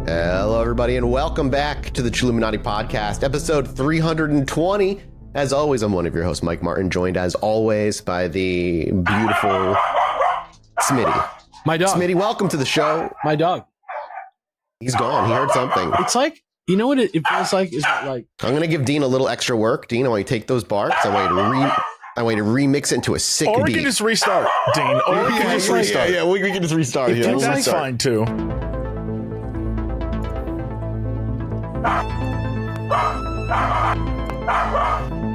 Hello, everybody, and welcome back to the Chilluminati podcast, episode 320. As always, I'm one of your hosts, Mike Martin, joined as always by the beautiful Smitty. My dog. Smitty, welcome to the show. My dog. He's gone. He heard something. It's like, you know what it feels like? Is it like? I'm going to give Dean a little extra work. Dean, I want you to take those barks. I want you to remix it into a sick beat. Or we can just restart, Dean. Or we can just restart. Yeah, we can just restart. It feels like fine, too.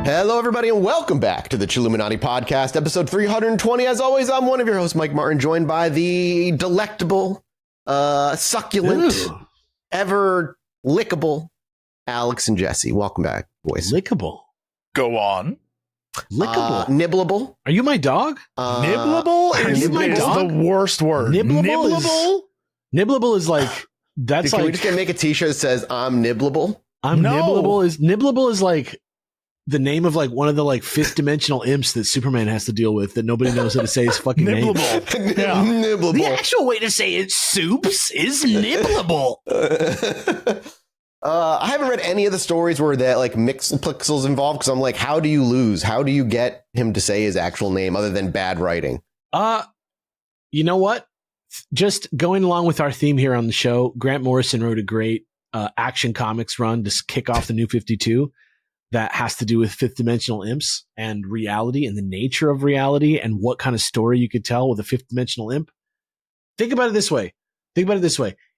Hello, everybody, and welcome back to the Chilluminati podcast, episode 320. As always, I'm one of your hosts, Mike Martin, joined by the delectable, succulent, ever lickable Alex and Jesse. Welcome back, boys. Lickable. Go on. Lickable. Nibblable. Are you my dog? Nibblable is the worst word. Nibblable? Nibbleable is like, that's Can like. we just make a t-shirt that says, I'm nibblable? Nibbleable is like the name of like one of the like fifth dimensional imps that Superman has to deal with that nobody knows how to say his fucking name. Yeah. Nibblable. The actual way to say it, soups, is nibbleable. I haven't read any of the stories where that like Mixelpixel's involved because I'm like, how do you lose? How do you get him to say his actual name other than bad writing? You know what? Just going along with our theme here on the show, Grant Morrison wrote a great Action Comics run to kick off the New 52 that has to do with fifth dimensional imps and reality and the nature of reality and what kind of story you could tell with a fifth dimensional imp. Think about it this way.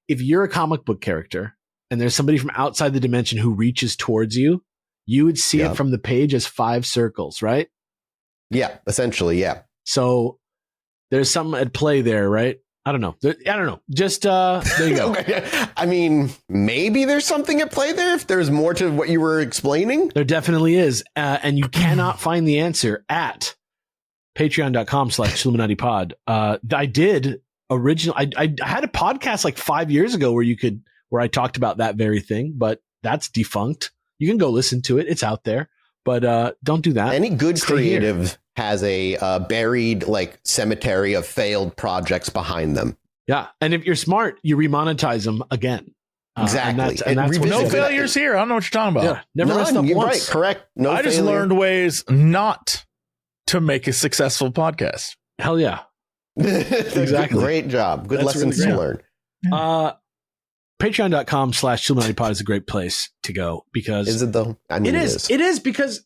If you're a comic book character and there's somebody from outside the dimension who reaches towards you, you would see it from the page as 5 circles, right? Yeah, essentially, yeah. So there's something at play there, right? I don't know. Just there you go. Okay. I mean, maybe there's something at play there if there's more to what you were explaining. There definitely is. And you cannot find the answer at patreon.com/ChilluminatiPod. I did originally. I had a podcast like 5 years ago where I talked about that very thing, but that's defunct. You can go listen to it. It's out there, but don't do that. Any good creative has a buried like cemetery of failed projects behind them. Yeah. And if you're smart, you remonetize them again. Exactly. And that's no failures here. I don't know what you're talking about. Yeah, never messed up once. Right, correct. No I just learned ways not to make a successful podcast. Hell yeah. Exactly. Great job. Good That's lessons really to learn. Patreon.com/ChilluminatiPod is a great place to go because is it though? I mean, it is. It is because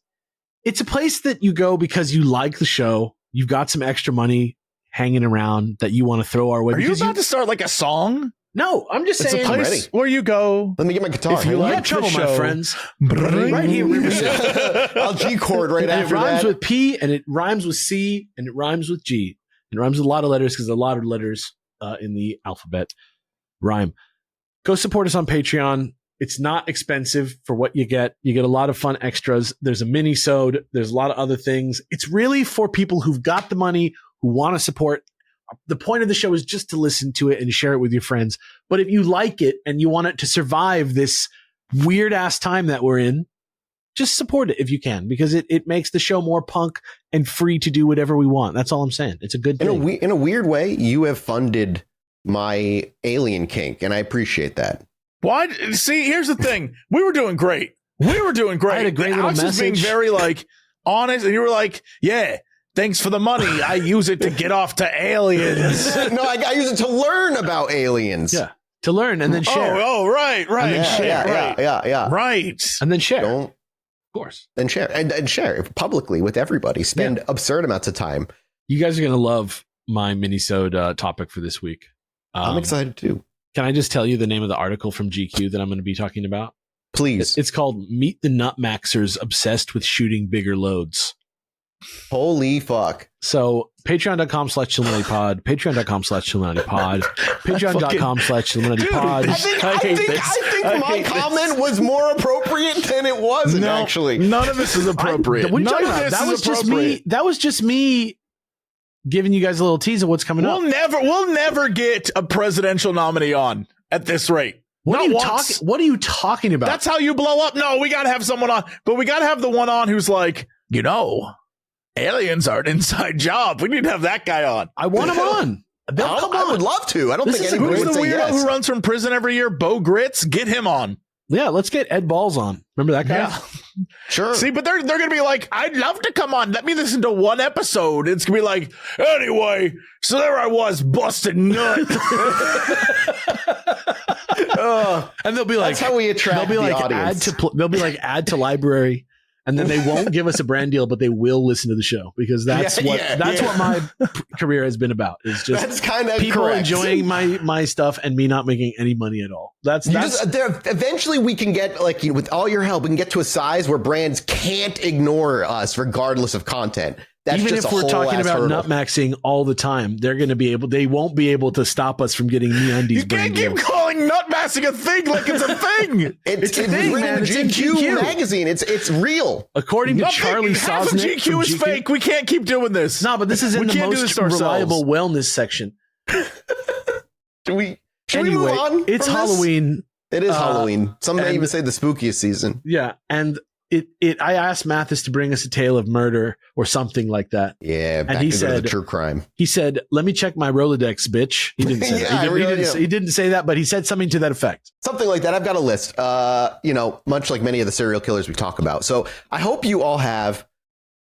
it's a place that you go because you like the show. You've got some extra money hanging around that you want to throw our way. Are you about to start like a song? No, I'm just saying. It's a place where you go. Let me get my guitar. If you like trouble, the show, my friends. Right here. I'll G chord right after that. It rhymes that. with P and it rhymes with C and it rhymes with G. It rhymes with a lot of letters because a lot of letters in the alphabet rhyme. Go support us on Patreon. It's not expensive for what you get. You get a lot of fun extras. There's a mini-sode. There's a lot of other things. It's really for people who've got the money, who want to support. The point of the show is just to listen to it and share it with your friends. But if you like it and you want it to survive this weird ass time that we're in, just support it if you can, because it makes the show more punk and free to do whatever we want. That's all I'm saying. It's a good thing. In a weird way, you have funded my alien kink, and I appreciate that. Why? See, here's the thing. We were doing great. I had a great little Alex was being message. very like honest, and you were like, "Yeah, thanks for the money. I use it to get off to aliens." No, I use it to learn about aliens. Yeah, to learn and then share. Oh, right. And then Yeah, share. yeah. Right. And then share. Don't, of course. and share and share publicly with everybody. Spend absurd amounts of time. You guys are going to love my mini-sode topic for this week. I'm excited too. Can I just tell you the name of the article from GQ that I'm going to be talking about? Please. It's called Meet the Nutmaxers Obsessed with Shooting Bigger Loads. Holy fuck. So patreon.com/ChilluminatiPod, patreon.com/ChilluminatiPod, patreon.com/ChilluminatiPod. I think my comment was more appropriate than it wasn't, actually. None of this is appropriate. What are you talking about? That was just me giving you guys a little tease of what's coming up. We'll never get a presidential nominee on at this rate. What are you talking about? That's how you blow up. No, we got to have someone on, but we got to have the one on who's like, aliens are an inside job. We need to have that guy on. I want him on. I would love to. I don't This think is a anybody Who's would the say weirdo yes. who runs from prison every year? Bo Grits. Get him on. Yeah, let's get Ed Balls on. Remember that guy? Yeah. Sure. See, but they're going to be like, I'd love to come on. Let me listen to one episode. It's going to be like, anyway, so there I was, busted nut. And they'll be like, That's how we attract they'll be the like audience. they'll be like add to library, and then they won't give us a brand deal, but they will listen to the show because that's what my career has been about. Is just That's kind of people correct. enjoying my stuff and me not making any money at all. That's Eventually we can get, like, with all your help, we can get to a size where brands can't ignore us regardless of content. That's even just if a we're whole talking ass about hurdle. nutmaxing all the time, they won't be able to stop us from getting MeUndies You brand can't keep deals. calling nutmaxing a thing like it's a thing. It's a thing, written man. in It's in GQ GQ. magazine. It's real. According to Nothing- Charlie half of Sosnick GQ from is GQ. fake. We can't keep doing this. No, but this is in We the can't do this most to ourselves. reliable wellness section. Should we Anyway, move on? it's from this? Halloween. It is Halloween. Some may and- even say the spookiest season. Yeah, and I asked Mathis to bring us a tale of murder or something like that. Yeah, back he into said- the true crime. He said, "Let me check my Rolodex, bitch." He didn't say Yeah, that. really, He didn't say that, but he said something to that effect. Something like that. I've got a list, much like many of the serial killers we talk about. So I hope you all have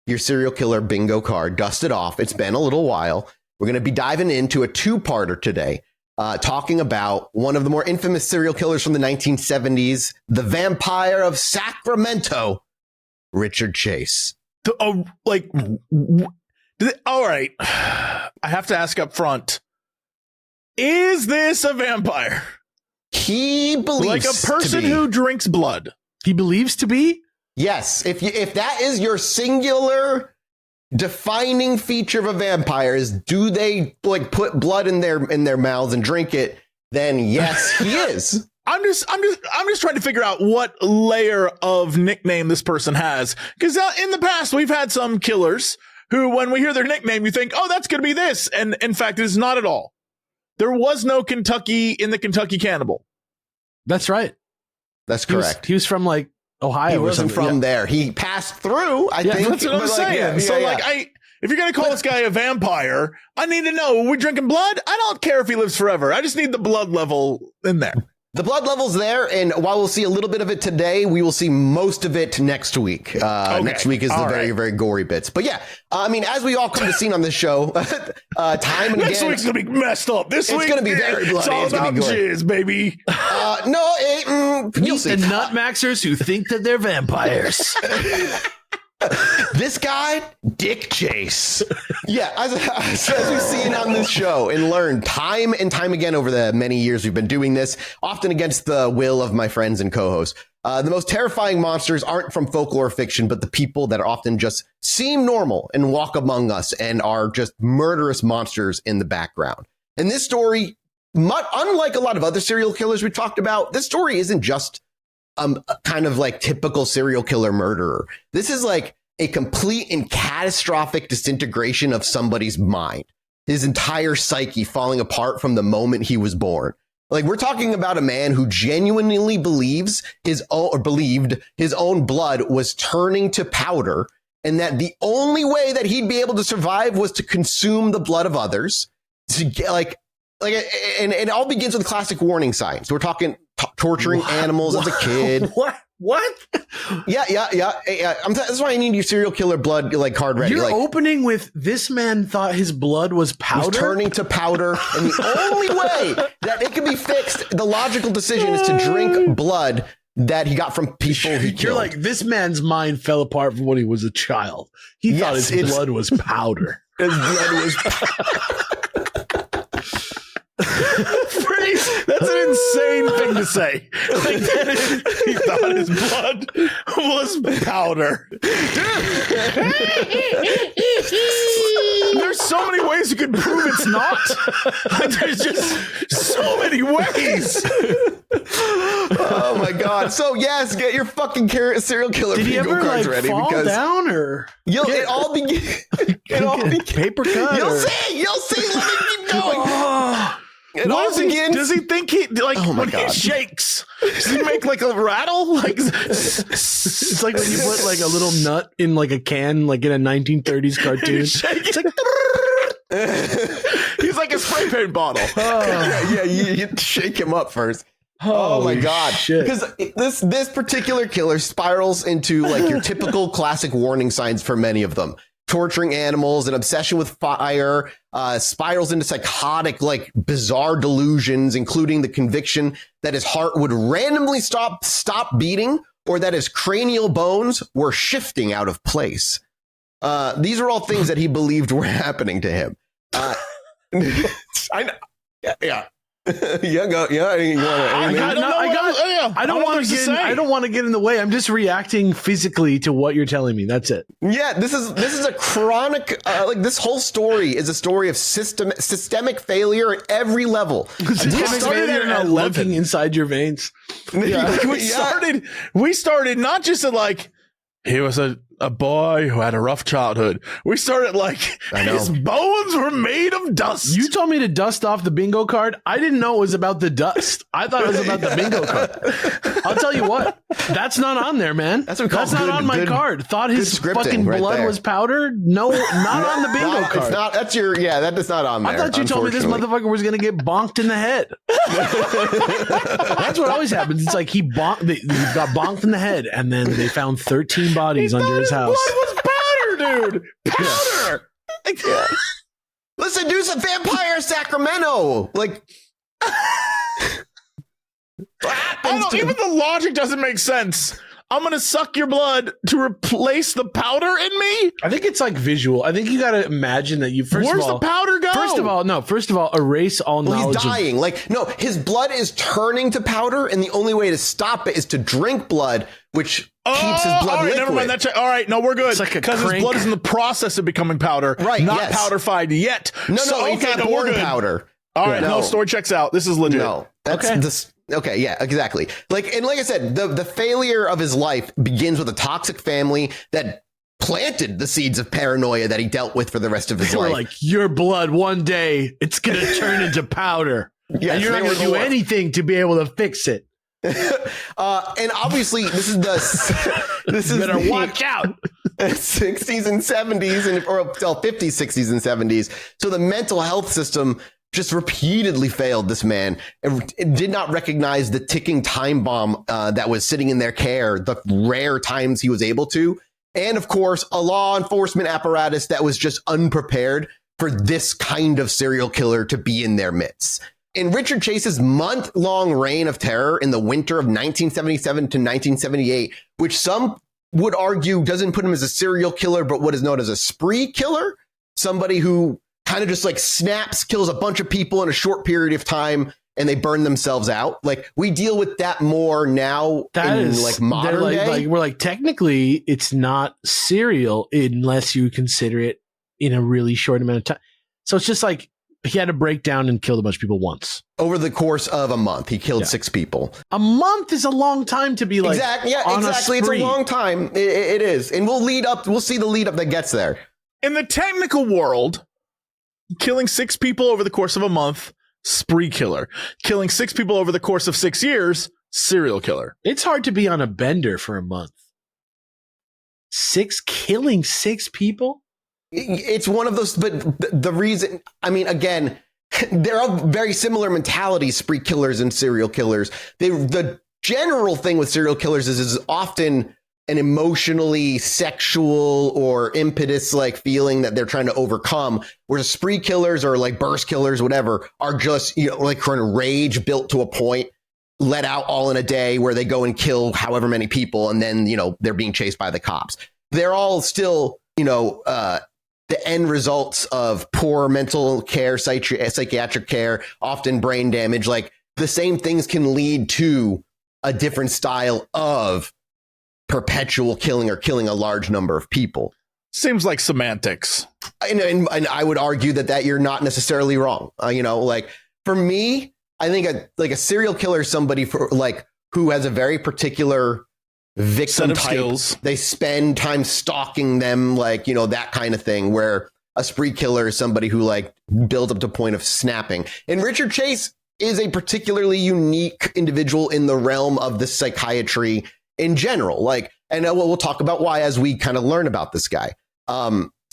your serial killer bingo card dusted off. It's been a little while. We're going to be diving into a two-parter today, talking about one of the more infamous serial killers from the 1970s, the vampire of Sacramento, Richard Chase. All right. I have to ask up front. Is this a vampire? He believes Like a person to be. who drinks blood? He believes to be. Yes, if that is your singular defining feature of a vampire, is do they like put blood in their mouths and drink it? Then yes, he is. I'm just trying to figure out what layer of nickname this person has. Because in the past, we've had some killers who, when we hear their nickname, you think, oh, that's going to be this. And in fact, it is not at all. There was no Kentucky in the Kentucky Cannibal. That's right. That's correct. He was from like Ohio. He or wasn't something. from there. He passed through. I think That's what I'm but, saying. If you're going to call this guy a vampire, I need to know, are we drinking blood? I don't care if he lives forever. I just need the blood level in there. The blood level's there, and while we'll see a little bit of it today, we will see most of it next week. Next week is the very, very gory bits. But yeah, as we all come to see on this show, time and Next again, week's going to be messed up. This it's week, gonna be very bloody. It's all It's gonna about be gory. jizz, baby. you'll see. The nutmaxers who think that they're vampires. This guy, Dick Chase. Yeah, as we've seen on this show and learned time and time again over the many years we've been doing this, often against the will of my friends and co-hosts. The most terrifying monsters aren't from folklore or fiction, but the people that often just seem normal and walk among us and are just murderous monsters in the background. And this story, unlike a lot of other serial killers we talked about, this story isn't just kind of like typical serial killer murderer. This is like a complete and catastrophic disintegration of somebody's mind, his entire psyche falling apart from the moment he was born. Like, we're talking about a man who genuinely believed his own blood was turning to powder, and that the only way that he'd be able to survive was to consume the blood of others. To get and it all begins with classic warning signs. We're talking torturing animals as a kid. What? Yeah. That's why I need your serial killer blood card ready. You're opening with this man thought his blood was powder. Was turning to powder, and the only way that it can be fixed, the logical decision is to drink blood that he got from people he killed. You're like, this man's mind fell apart from when he was a child. He thought his blood was powder. His blood was That's an insane thing to say. Like, he thought his blood was powder. There's so many ways you could prove it's not. Like, there's just so many ways. Oh my god! So yes, get your fucking serial killer Did he bingo ever cards like ready fall because down or it all begins. paper cut? You'll or- see. Let me keep going. It all Does he, begins. does he think he like Oh my when God. he shakes? Does he make like a rattle? Like It's like when you put like a little nut in like a can, like in a 1930s cartoon. It's like he's like a spray paint bottle. yeah, you shake him up first. Oh my God. Because this particular killer spirals into like your typical classic warning signs for many of them. Torturing animals, an obsession with fire, spirals into psychotic, like bizarre delusions, including the conviction that his heart would randomly stop beating or that his cranial bones were shifting out of place. These are all things that he believed were happening to him. I know. Yeah. I don't want to get in the way. I'm just reacting physically to what you're telling me. That's it. Yeah, this is a chronic. Like this whole story is a story of systemic failure at every level. Systemic failure at looking inside your veins. Yeah. We started not just at like he was a boy who had a rough childhood. We started like his bones were made of dust. You told me to dust off the bingo card. I didn't know it was about the dust. I thought it was about the bingo card. I'll tell you what, that's not on there, man. That's not on my card. Thought his fucking blood was powder. No, not on the bingo card. It's not, that is not on there. I thought you told me this motherfucker was going to get bonked in the head. That's what always happens. It's like he got bonked in the head, and then they found 13 bodies under his house. Blood was powder, dude. Powder. Yeah. Listen, dude's a vampire Sacramento. Like, even the logic doesn't make sense. I'm going to suck your blood to replace the powder in me? I think it's like visual. I think you got to imagine that you first Where's of all, the powder go? First of all, erase all knowledge. He's dying. His blood is turning to powder, and the only way to stop it is to drink blood, which keeps his blood liquid. Never mind. All right, no, we're good. Because his blood is in the process of becoming powder, not powder-fied yet. It's not born powder. All right, no, story checks out. This is legit. No, that's okay, yeah, exactly. Like I said, the failure of his life begins with a toxic family that planted the seeds of paranoia that he dealt with for the rest of his life. Like, your blood, one day, it's going to turn into powder. Yes, and you're not going to do anything to be able to fix it. And obviously, this is better watch out. 60s and 70s, or 50s, 60s, and 70s. So the mental health system just repeatedly failed this man. It did not recognize the ticking time bomb that was sitting in their care, the rare times he was able to. And of course, a law enforcement apparatus that was just unprepared for this kind of serial killer to be in their midst. In Richard Chase's month-long reign of terror in the winter of 1977 to 1978, which some would argue doesn't put him as a serial killer, but what is known as a spree killer, somebody who kind of just like snaps, kills a bunch of people in a short period of time, and they burn themselves out. Like, we deal with that more now like modern day. We're like, technically, it's not serial unless you consider it in a really short amount of time. So it's just like he had to break down and killed a bunch of people once. Over the course of a month, he killed 6 people. A month is a long time to be like, exactly. It's a long time. It is. And we'll see the lead up that gets there. In the technical world, killing 6 people over the course of a month, spree killer. Killing 6 people over the course of 6 years, serial killer. It's hard to be on a bender for a month. Killing 6 people? It's one of those, but the reason, I mean, again, there are very similar mentalities, spree killers and serial killers. The general thing with serial killers is often an emotionally sexual or impetus like feeling that they're trying to overcome, whereas spree killers or like burst killers, whatever, are just, like kind of rage built to a point, let out all in a day, where they go and kill however many people, and then they're being chased by the cops. They're all still the end results of poor mental care, psychiatric care, often brain damage. Like, the same things can lead to a different style of perpetual killing or killing a large number of people. Seems like semantics. And I would argue that you're not necessarily wrong. Like, for me, I think a serial killer is somebody who has a very particular victim type. Skills. They spend time stalking them, that kind of thing, where a spree killer is somebody who builds up to a point of snapping. And Richard Chase is a particularly unique individual in the realm of the psychiatry in general. And we'll talk about why as we kind of learn about this guy.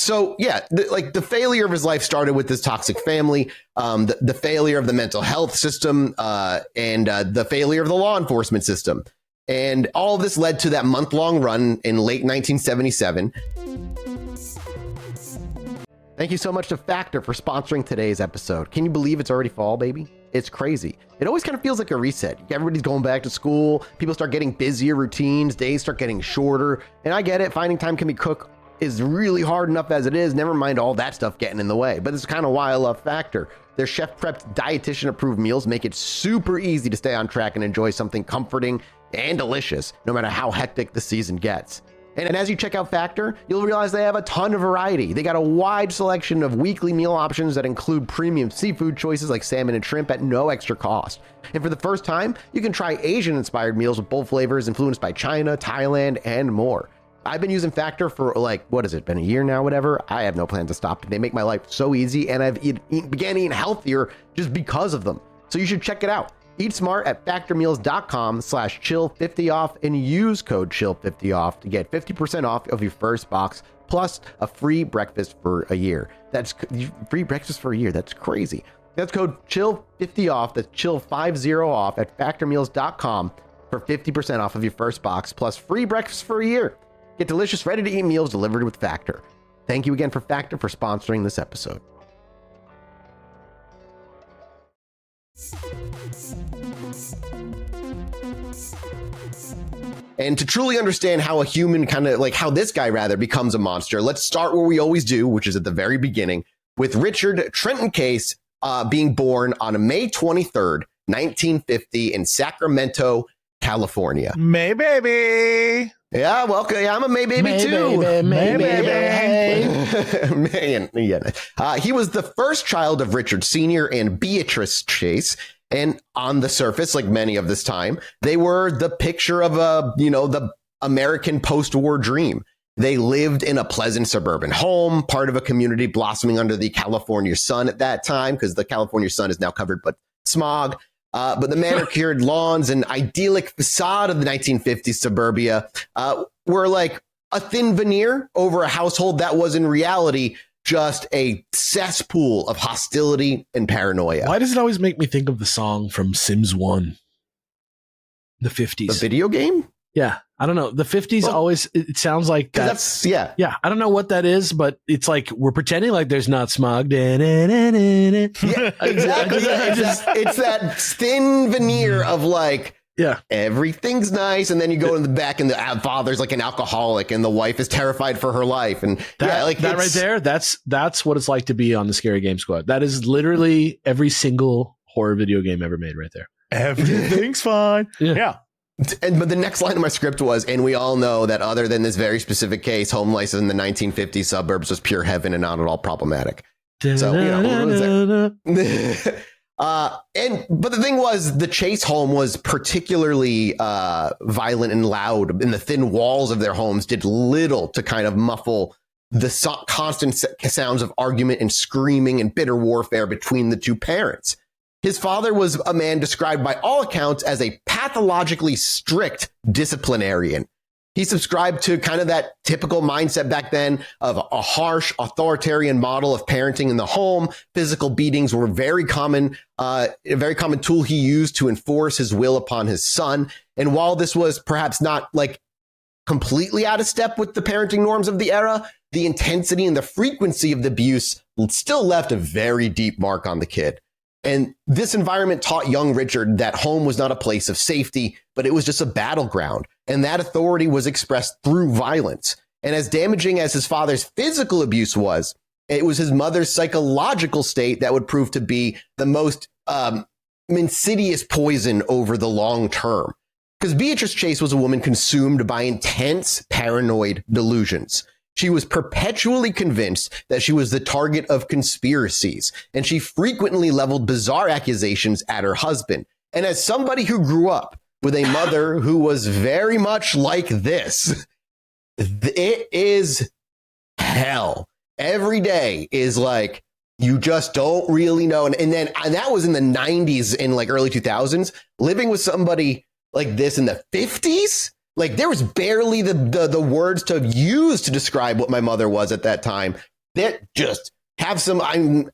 So yeah, the failure of his life started with this toxic family, the failure of the mental health system, and the failure of the law enforcement system. And all of this led to that month-long run in late 1977. Thank you so much to Factor for sponsoring today's episode. Can you believe it's already fall, baby? It's crazy. It always kind of feels like a reset. Everybody's going back to school. People start getting busier routines. Days start getting shorter. And I get it. Finding time can be cook is really hard enough as it is. Never mind all that stuff getting in the way. But this is kind of why I love Factor. Their chef-prepped, dietitian-approved meals make it super easy to stay on track and enjoy something comforting and delicious, no matter how hectic the season gets. And as you check out Factor, you'll realize they have a ton of variety. They got a wide selection of weekly meal options that include premium seafood choices like salmon and shrimp at no extra cost. And for the first time, you can try Asian-inspired meals with bold flavors influenced by China, Thailand, and more. I've been using Factor for been a year now, whatever. I have no plan to stop. They make my life so easy, and I've began eating healthier just because of them. So you should check it out. Eat smart at factormeals.com/chill50off and use code chill50off to get 50% off of your first box plus a free breakfast for a year. That's free breakfast for a year. That's crazy. That's code chill50off. That's chill50 off at factormeals.com for 50% off of your first box plus free breakfast for a year. Get delicious, ready-to-eat meals delivered with Factor. Thank you again for Factor for sponsoring this episode. And to truly understand how a human how this guy becomes a monster, let's start where we always do, which is at the very beginning, with Richard Trenton Case being born on May 23rd, 1950 in Sacramento, California. May baby. Yeah, welcome. Yeah, I'm a May baby too. May baby. He was the first child of Richard Sr. and Beatrice Chase. And on the surface, like many of this time, they were the picture of the American post-war dream. They lived in a pleasant suburban home, part of a community blossoming under the California sun at that time, because the California sun is now covered by smog. But the manicured lawns and idyllic facade of the 1950s suburbia were like a thin veneer over a household that was in reality just a cesspool of hostility and paranoia. Why does it always make me think of the song from Sims 1? The 50s. The video game? Yeah. I don't know. The 50s always, it sounds like that. That's, yeah. Yeah. I don't know what that is, but it's like we're pretending like there's not smog. Yeah, exactly. It's that thin veneer of everything's nice, and then you go in the back and the father's like an alcoholic and the wife is terrified for her life, and that right there, that's what it's like to be on the Scary Game Squad. That is literally every single horror video game ever made right there. Everything's fine. Yeah. But the next line of my script was, and we all know that other than this very specific case, home life in the 1950s suburbs was pure heaven and not at all problematic. So, but the thing was, the Chase home was particularly violent and loud, and the thin walls of their homes did little to kind of muffle the constant sounds of argument and screaming and bitter warfare between the two parents. His father was a man described by all accounts as a pathologically strict disciplinarian. He subscribed to kind of that typical mindset back then of a harsh, authoritarian model of parenting in the home. Physical beatings were a very common tool he used to enforce his will upon his son. And while this was perhaps not completely out of step with the parenting norms of the era, the intensity and the frequency of the abuse still left a very deep mark on the kid. And this environment taught young Richard that home was not a place of safety, but it was just a battleground. And that authority was expressed through violence. And as damaging as his father's physical abuse was, it was his mother's psychological state that would prove to be the most insidious poison over the long term. Because Beatrice Chase was a woman consumed by intense paranoid delusions. She was perpetually convinced that she was the target of conspiracies, and she frequently leveled bizarre accusations at her husband. And as somebody who grew up with a mother who was very much like this, it is hell. Every day is like, you just don't really know. And that was in the 90s and early 2000s. Living with somebody like this in the 50s, there was barely the words to use to describe what my mother was at that time. that just have some,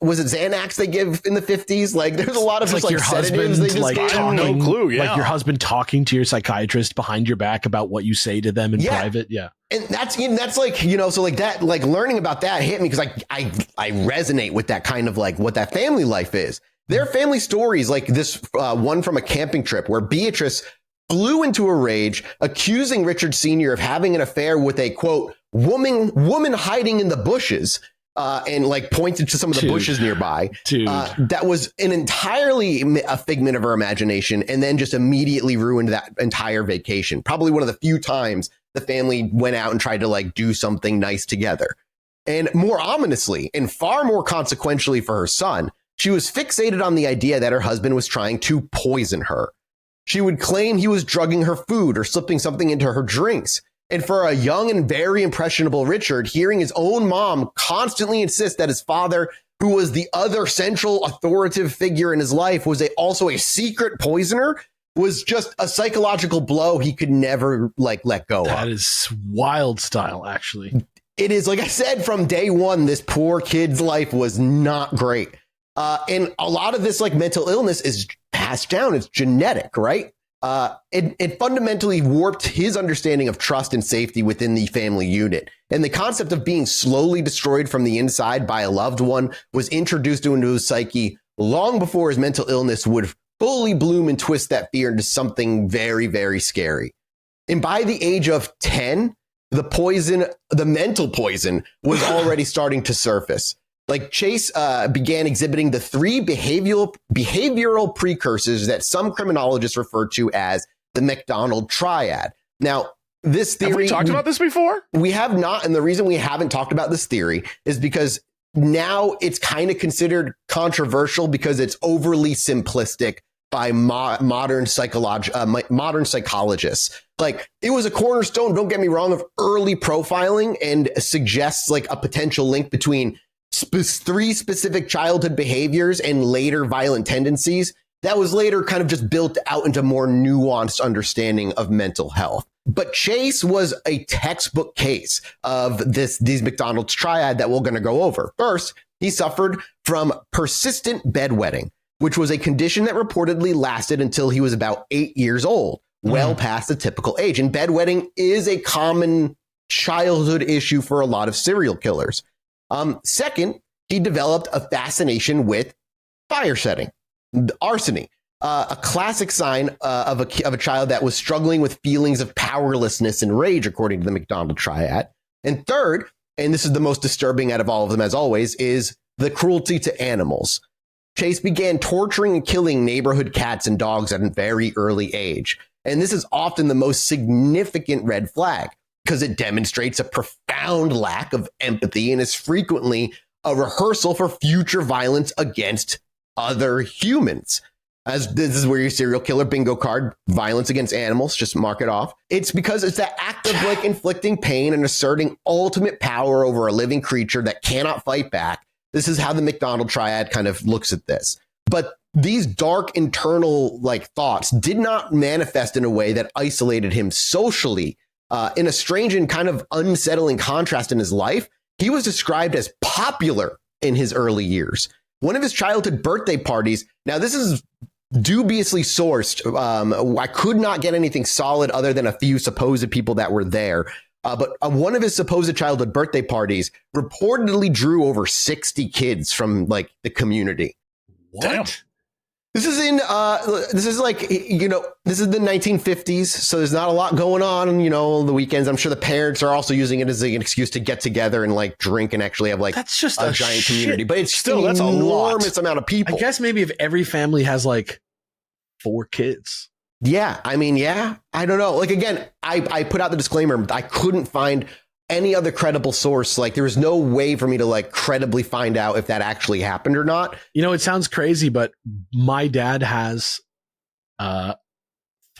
was it Xanax they give in the 50s? Like there's a lot of just, like your sedatives husband, they just like give. talking, No clue, yeah. like your husband talking to your psychiatrist behind your back about what you say to them in private. Yeah. And that's like, so like that, like learning about that hit me because I resonate with that kind of like what that family life is. Their family stories, like this one from a camping trip where Beatrice flew into a rage, accusing Richard Sr. of having an affair with a quote woman hiding in the bushes. And like pointed to some of the bushes nearby. That was an entirely a figment of her imagination, and then just immediately ruined that entire vacation. Probably one of the few times the family went out and tried to like do something nice together. And more ominously, and far more consequentially for her son, she was fixated on the idea that her husband was trying to poison her. She would claim he was drugging her food or slipping something into her drinks. And for a young and very impressionable Richard, hearing his own mom constantly insist that his father, who was the other central authoritative figure in his life, was also a secret poisoner, was just a psychological blow he could never like let go of. That is wild style, actually. It is, like I said, from day one, this poor kid's life was not great. And a lot of this like mental illness is passed down. It's genetic, right? It fundamentally warped his understanding of trust and safety within the family unit. And the concept of being slowly destroyed from the inside by a loved one was introduced into his psyche long before his mental illness would fully bloom and twist that fear into something very, very scary. And by the age of 10, the mental poison was already starting to surface. Like Chase began exhibiting the three behavioral precursors that some criminologists refer to as the McDonald triad. Now, this theory... Have we talked about this before? We have not. And the reason we haven't talked about this theory is because now it's kind of considered controversial because it's overly simplistic by modern psychologists. Like, it was a cornerstone, don't get me wrong, of early profiling and suggests like a potential link between three specific childhood behaviors and later violent tendencies that was later kind of just built out into more nuanced understanding of mental health. But Chase was a textbook case of these McDonald's triad that we're going to go over. First, he suffered from persistent bedwetting, which was a condition that reportedly lasted until he was about 8 years old, well past the typical age. And bedwetting is a common childhood issue for a lot of serial killers. Second, he developed a fascination with fire setting, arsony, a classic sign of a child that was struggling with feelings of powerlessness and rage, according to the McDonald triad. And third, and this is the most disturbing out of all of them, as always, is the cruelty to animals. Chase began torturing and killing neighborhood cats and dogs at a very early age. And this is often the most significant red flag, because it demonstrates a profound lack of empathy and is frequently a rehearsal for future violence against other humans. As this is where your serial killer bingo card, violence against animals, just mark it off. It's because it's that act of like inflicting pain and asserting ultimate power over a living creature that cannot fight back. This is how the McDonald triad kind of looks at this. But these dark internal like thoughts did not manifest in a way that isolated him socially. In a strange and kind of unsettling contrast in his life, he was described as popular in his early years. One of his childhood birthday parties, now this is dubiously sourced. I could not get anything solid other than a few supposed people that were there. But one of his supposed childhood birthday parties reportedly drew over 60 kids from like the community. What? Damn. This is this is the 1950s, so there's not a lot going on, the weekends. I'm sure the parents are also using it as an excuse to get together and like drink and actually have like that's just a giant community. But it's Still, that's that's an a lot. enormous amount of people. I guess maybe if every family has like 4 kids. Yeah, I mean, yeah, I don't know. Like, again, I put out the disclaimer. I couldn't find any other credible source. Like, there was no way for me to like credibly find out if that actually happened or not. It sounds crazy, but my dad has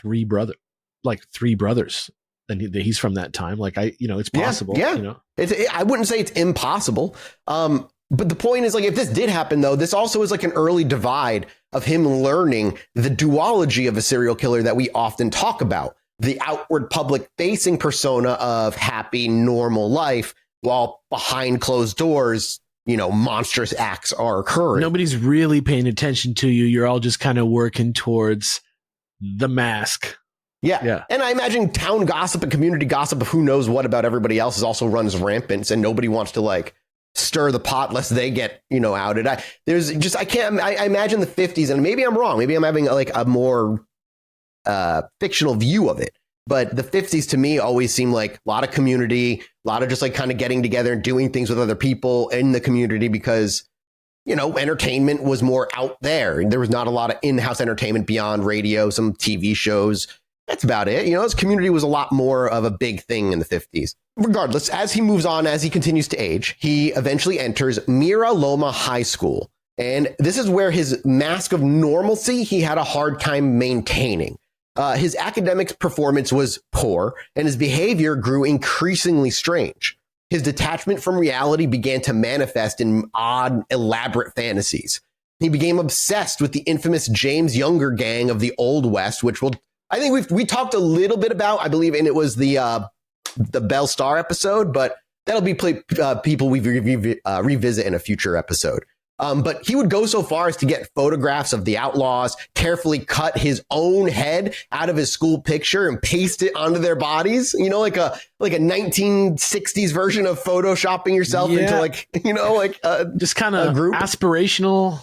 3 brothers, and he's from that time. Like it's possible. Yeah. I wouldn't say it's impossible. But the point is, like, if this did happen, though, this also is like an early divide of him learning the duology of a serial killer that we often talk about. The outward public facing persona of happy, normal life while behind closed doors, monstrous acts are occurring. Nobody's really paying attention to you. You're all just kind of working towards the mask. Yeah. And I imagine town gossip and community gossip of who knows what about everybody else is also runs rampant, and nobody wants to like stir the pot lest they get, outed. I imagine the 50s, and maybe I'm wrong. Maybe I'm having like a more fictional view of it. But the 50s to me always seemed like a lot of community, a lot of just like kind of getting together and doing things with other people in the community because, entertainment was more out there. There was not a lot of in-house entertainment beyond radio, some TV shows. That's about it. His community was a lot more of a big thing in the 50s. Regardless, as he moves on, as he continues to age, he eventually enters Mira Loma High School. And this is where his mask of normalcy he had a hard time maintaining. His academic performance was poor, and his behavior grew increasingly strange. His detachment from reality began to manifest in odd, elaborate fantasies. He became obsessed with the infamous James Younger gang of the Old West, which I think we talked a little bit about, I believe, and it was the Bell Star episode, but that'll be people we revisit in a future episode. But he would go so far as to get photographs of the outlaws, carefully cut his own head out of his school picture and paste it onto their bodies, like a 1960s version of photoshopping yourself into just kind of aspirational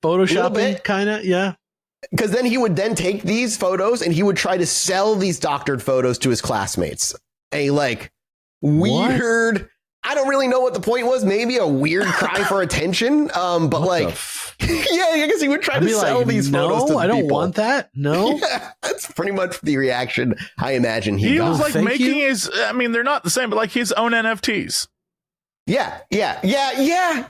photoshopping kind of. Yeah. Because then he would then take these photos and he would try to sell these doctored photos to his classmates. Weird. I don't really know what the point was. Maybe a weird cry for attention. But I guess he would try to sell these photos to the people. I don't want that. No. Yeah, that's pretty much the reaction I imagine he got. Was like making his, they're not the same, but like his own NFTs. Yeah.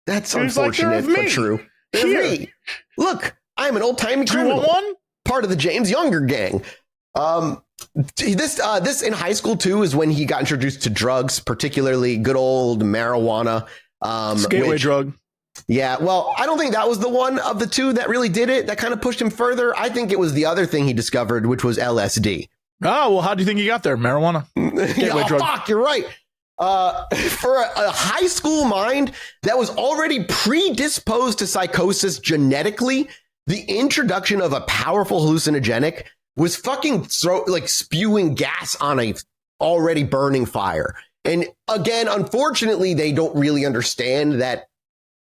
That's unfortunate, but true. Here. Me. Look, I'm an old-timey criminal. You want one? Part of the James Younger gang. This in high school too is when he got introduced to drugs, particularly good old marijuana. Gateway drug. Yeah, well, I don't think that was the one of the two that really did it. That kind of pushed him further. I think it was the other thing he discovered, which was LSD. Oh, well, how do you think he got there? Marijuana. Gateway drug. Fuck, you're right. For a high school mind that was already predisposed to psychosis genetically, the introduction of a powerful hallucinogenic was fucking spewing gas on a already burning fire. And again, unfortunately, they don't really understand that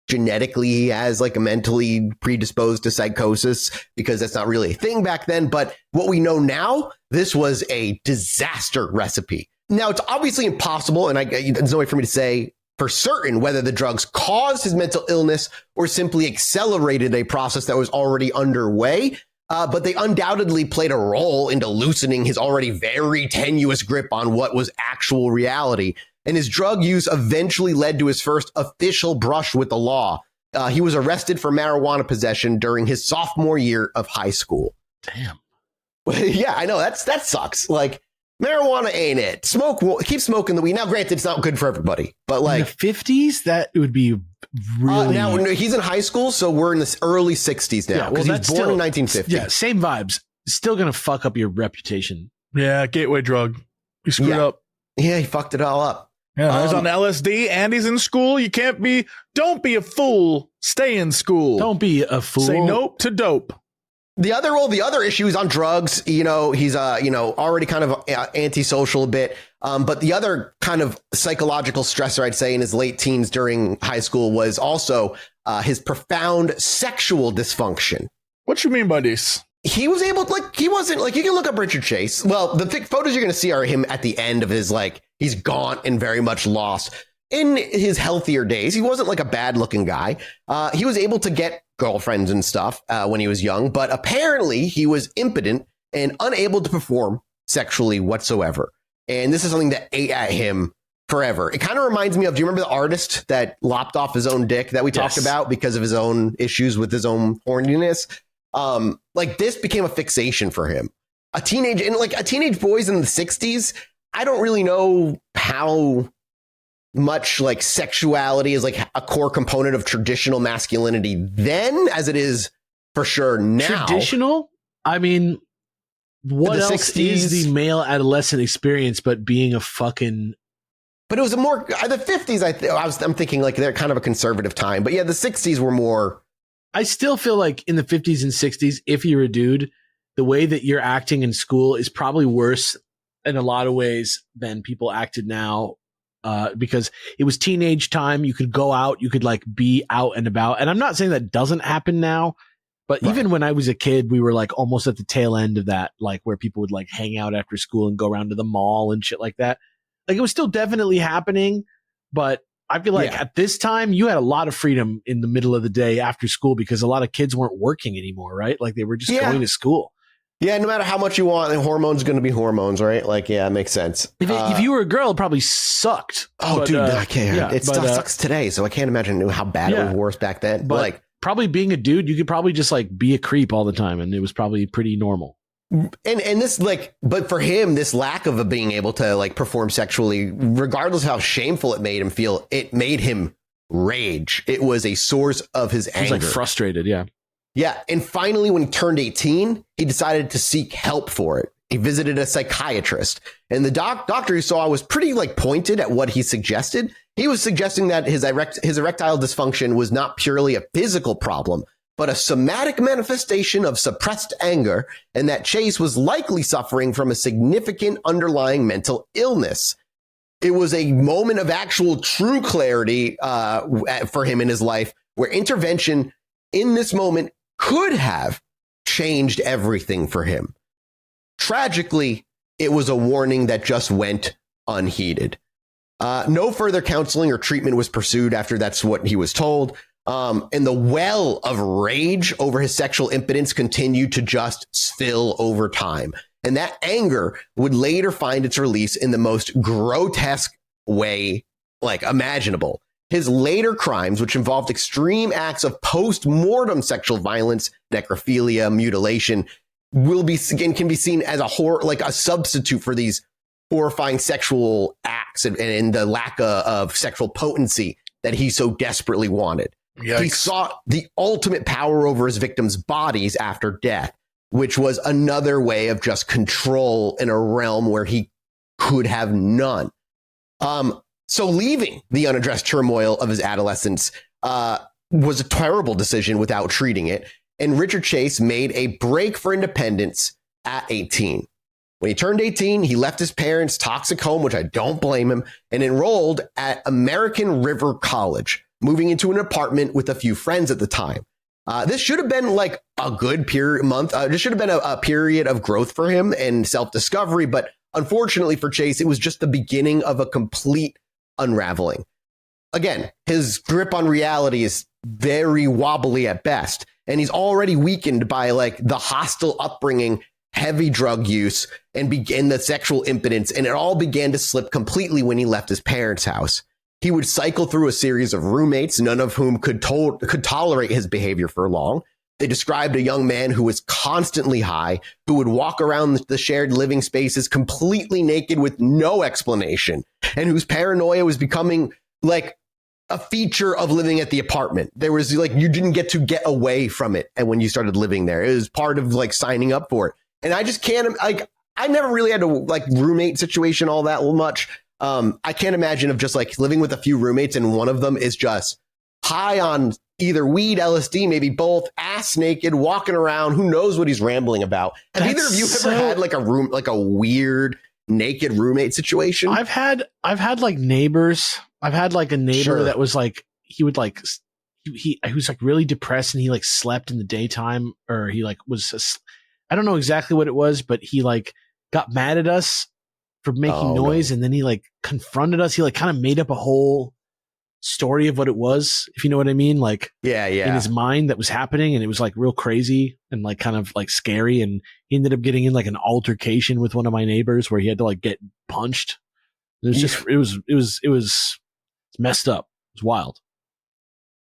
genetically he has like a mentally predisposed to psychosis because that's not really a thing back then. But what we know now, this was a disaster recipe. Now, it's obviously impossible, and there's no way for me to say for certain whether the drugs caused his mental illness or simply accelerated a process that was already underway. But they undoubtedly played a role into loosening his already very tenuous grip on what was actual reality. And his drug use eventually led to his first official brush with the law. He was arrested for marijuana possession during his sophomore year of high school. Damn. Yeah, I know. That sucks. Like, marijuana ain't it. Keep smoking the weed. Now, granted, it's not good for everybody. But like in the 50s, that would be really... now, he's in high school, so we're in the early 60s now. Because he's born in 1950. Yeah, same vibes. Still going to fuck up your reputation. Yeah, gateway drug. He screwed up. Yeah, he fucked it all up. Yeah, he's on LSD and he's in school. Don't be a fool. Stay in school. Don't be a fool. Say nope to dope. The other issue is on drugs. He's already kind of antisocial a bit. But the other kind of psychological stressor, I'd say, in his late teens during high school was also his profound sexual dysfunction. What you mean by this? He was able to, he wasn't you can look up Richard Chase. Well, the photos you're going to see are him at the end of his, he's gaunt and very much lost. In his healthier days, he wasn't a bad looking guy. He was able to get girlfriends and stuff when he was young, but apparently he was impotent and unable to perform sexually whatsoever. And this is something that ate at him forever. It kind of reminds me of, do you remember the artist that lopped off his own dick that we talked about because of his own issues with his own horniness? This became a fixation for him. A teenage boys in the 60s, I don't really know how much sexuality is a core component of traditional masculinity then as it is for sure now. Traditional? I mean, what else 60s? Is the male adolescent experience but being a fucking But it was a more the 50s. I'm thinking like they're kind of a conservative time. But yeah, the 60s were more. I still feel like in the 50s and 60s, if you're a dude, the way that you're acting in school is probably worse in a lot of ways than people acted now. Because it was teenage time. You could go out, you could like be out and about. And I'm not saying that doesn't happen now, but even when I was a kid, we were like almost at the tail end of that, like where people would like hang out after school and go around to the mall and shit like that. Like it was still definitely happening, but I feel like at this time you had a lot of freedom in the middle of the day after school because a lot of kids weren't working anymore, right? Like they were just going to school. Yeah, no matter how much you want, the hormones going to be hormones, right? Like, yeah, it makes sense. If you were a girl, it probably sucked. Oh, but, dude, I can't. Yeah, it still sucks today, so I can't imagine how bad it was worse back then. But like, probably being a dude, you could probably just like be a creep all the time, and it was probably pretty normal. And this like, but for him, this lack of being able to like perform sexually, regardless of how shameful it made him feel, it made him rage. It was a source of his anger. He was like frustrated, yeah. Yeah. And finally, when he turned 18, he decided to seek help for it. He visited a psychiatrist, and the doctor he saw was pretty like pointed at what he suggested. He was suggesting that his erectile dysfunction was not purely a physical problem, but a somatic manifestation of suppressed anger, and that Chase was likely suffering from a significant underlying mental illness. It was a moment of actual true clarity for him in his life, where intervention in this moment could have changed everything for him. Tragically, it was a warning that just went unheeded. No further counseling or treatment was pursued after that's what he was told. And the well of rage over his sexual impotence continued to just spill over time. And that anger would later find its release in the most grotesque way like imaginable. His later crimes, which involved extreme acts of post-mortem sexual violence, necrophilia, mutilation, can be seen as a horror, like a substitute for these horrifying sexual acts and the lack of sexual potency that he so desperately wanted. Yikes. He sought the ultimate power over his victims' bodies after death, which was another way of just control in a realm where he could have none. So leaving the unaddressed turmoil of his adolescence was a terrible decision without treating it. And Richard Chase made a break for independence at 18. When he turned 18, he left his parents' toxic home, which I don't blame him, and enrolled at American River College, moving into an apartment with a few friends at the time. This should have been like a good month. This should have been a period of growth for him and self-discovery. But unfortunately for Chase, it was just the beginning of a complete unraveling. Again, his grip on reality is very wobbly at best, and he's already weakened by like the hostile upbringing, heavy drug use, and the sexual impotence, and it all began to slip completely when he left his parents' house. He would cycle through a series of roommates, none of whom could tolerate his behavior for long. They described a young man who was constantly high, who would walk around the shared living spaces completely naked with no explanation, and whose paranoia was becoming like a feature of living at the apartment. There was like, you didn't get to get away from it. And when you started living there, it was part of like signing up for it. And I just can't, like, I never really had a like roommate situation all that much. I can't imagine of just like living with a few roommates and one of them is just high on either weed, LSD, maybe both, ass naked, walking around. Who knows what he's rambling about? Have either of you ever had like a weird naked roommate situation? I've had like neighbors. I've had like a neighbor that was like, he would like, he was like really depressed and he like slept in the daytime, or he like I don't know exactly what it was, but he like got mad at us for making noise. No. And then he like confronted us. He like kind of made up a whole story of what it was, if you know what I mean. Like, in his mind that was happening, and it was like real crazy and like kind of like scary. And he ended up getting in like an altercation with one of my neighbors where he had to like get punched. It was just, it was messed up. It was wild.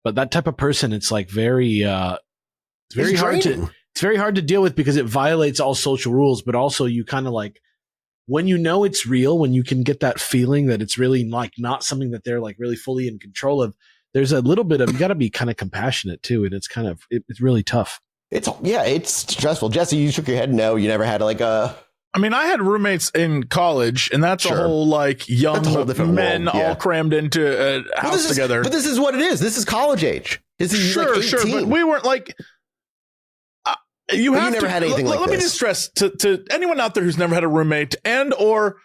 But that type of person, it's like very, it's very hard to deal with because it violates all social rules, but also you kind of like, when you know it's real, when you can get that feeling that it's really like not something that they're like really fully in control of, there's a little bit of, you got to be kind of compassionate too. And it's kind of, it's really tough. It's stressful. Jesse, you shook your head. No, you never had like a I mean, I had roommates in college, and that's Sure. a whole like young That's a whole different men world, yeah. all crammed into a house together. But this is what it is. This is college age. This is Sure, like 18. sure, but we weren't like. You But have you never to, had anything like let me this. just stress to anyone out there who's never had a roommate, and or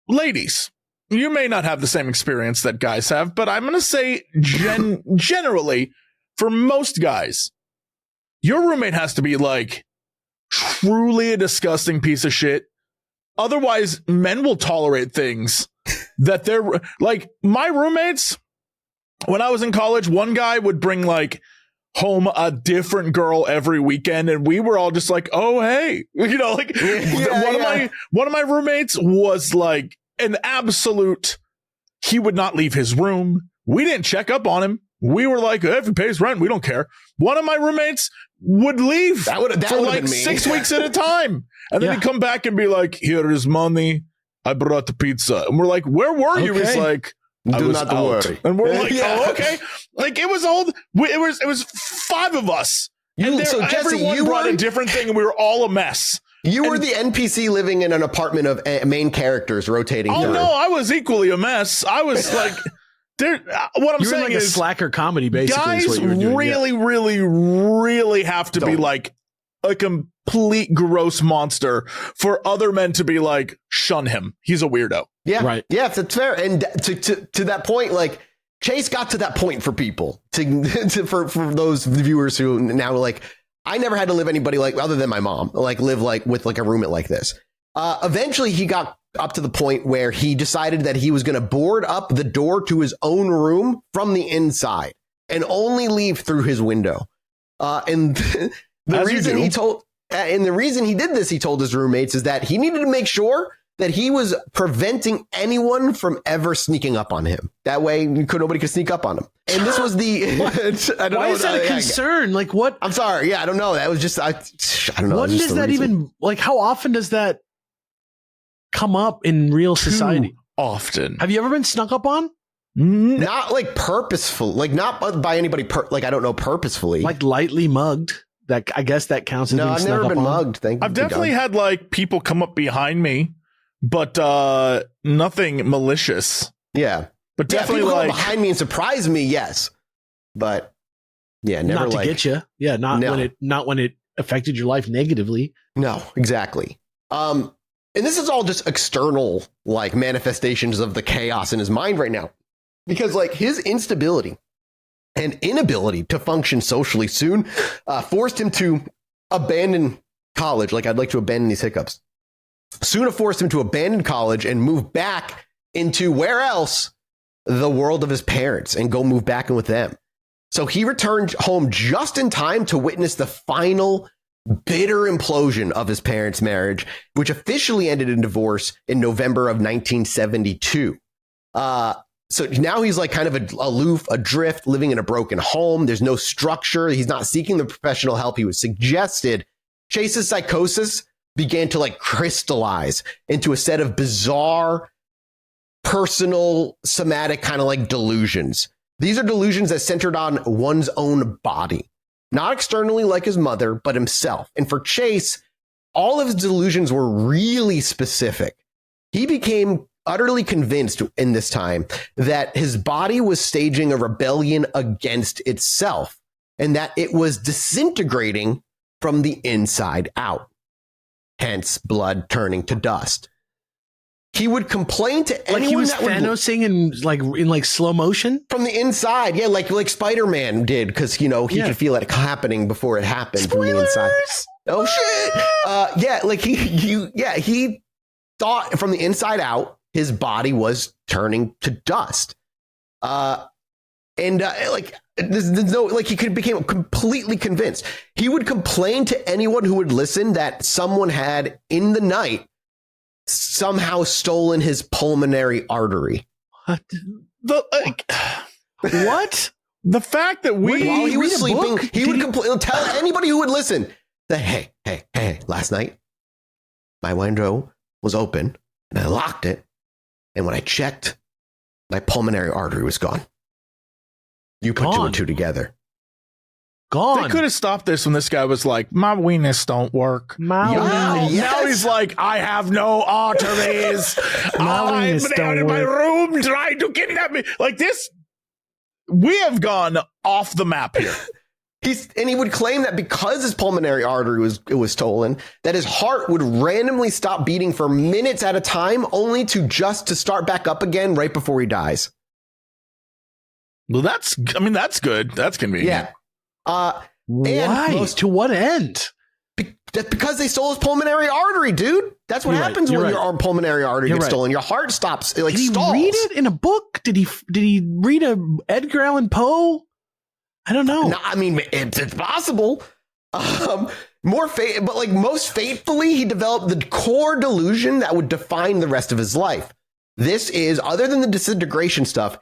ladies, you may not have the same experience that guys have, but I'm going to say generally for most guys, your roommate has to be like truly a disgusting piece of shit. Otherwise, men will tolerate things that they're like my roommates. When I was in college, one guy would bring like home a different girl every weekend, and we were all just like, oh hey, you know, like one of my roommates was like an absolute, he would not leave his room. We didn't check up on him. We were like, if he pays rent, we don't care. One of my roommates would leave for like 6 weeks at a time, and then he'd come back and be like, here is money, I brought the pizza. And we're like, where were you? He's like, do not worry. And we're like, oh, okay. Like it was old. It was 5 of us. So Jesse, everyone you brought were a different thing, and we were all a mess. You were the NPC living in an apartment of main characters rotating through. Oh no, I was equally a mess. I was like, what I'm You were saying like a is, slacker comedy, basically. guys is what you were doing. really have to be like a complete gross monster for other men to be like, shun him. He's a weirdo. Yeah, right. Yeah, that's fair. And to that point, like Chase got to that point for people for those viewers who now like, I never had to live anybody like other than my mom, like live like with like a roommate like this. Eventually he got up to the point where he decided that he was going to board up the door to his own room from the inside and only leave through his window. And the reason he did this, he told his roommates, is that he needed to make sure that he was preventing anyone from ever sneaking up on him. That way nobody could sneak up on him. And this was the, why is that a concern? Like what? I'm sorry. Yeah, I don't know. That was just, I don't know. What does that even, like, how often does that come up in real society? Too often. Have you ever been snuck up on? Not like purposeful, like not by anybody, like, I don't know, purposefully. Like lightly mugged? That I guess that counts as no, being I've snuck never up been on. mugged. I've definitely had like people come up behind me, but nothing malicious. Yeah. But definitely people like come behind me and surprise me. Yes. But yeah, never not to like, get you. Yeah. Not when it affected your life negatively. No, exactly. And this is all just external like manifestations of the chaos in his mind right now, because like his instability and inability to function socially soon forced him to abandon college. Like, I'd like to abandon these hiccups. Soon forced him to abandon college and move back into where else? The world of his parents, and go move back in with them. So he returned home just in time to witness the final bitter implosion of his parents' marriage, which officially ended in divorce in November of 1972. So now he's like kind of aloof, adrift, living in a broken home. There's no structure. He's not seeking the professional help he was suggested. Chase's psychosis began to like crystallize into a set of bizarre, personal, somatic kind of like delusions. These are delusions that centered on one's own body, not externally like his mother, but himself. And for Chase, all of his delusions were really specific. He became utterly convinced in this time that his body was staging a rebellion against itself and that it was disintegrating from the inside out. Hence, blood turning to dust. He would complain to anyone like he was that would, Thanosing in slow motion from the inside. Yeah, like Spider-Man did, because he could feel it happening before it happened. Spoilers! From the inside. Oh shit! Like he thought from the inside out his body was turning to dust. Like there's no, like he became completely convinced. He would complain to anyone who would listen that someone had in the night somehow stolen his pulmonary artery. what The fact that While he was sleeping, he would tell anybody who would listen that, hey, last night my window was open and I locked it. And when I checked, my pulmonary artery was gone. You put two and two together. gone. They could have stopped this when this guy was like, my weenus don't work. Now he's like, I have no arteries. I'm down in my room trying to kidnap me. Like this, we have gone off the map here. He would claim that because his pulmonary artery was stolen, that his heart would randomly stop beating for minutes at a time, only to start back up again right before he dies. Well, that's good. That's convenient. Yeah. Why? To what end? Because they stole his pulmonary artery, dude. That's what happens when your pulmonary artery gets stolen. Your heart stops. It stalls. Did he read it in a book? Did he read a Edgar Allan Poe? I don't know. No, I mean, it's possible. But most fatefully, he developed the core delusion that would define the rest of his life. This is, other than the disintegration stuff,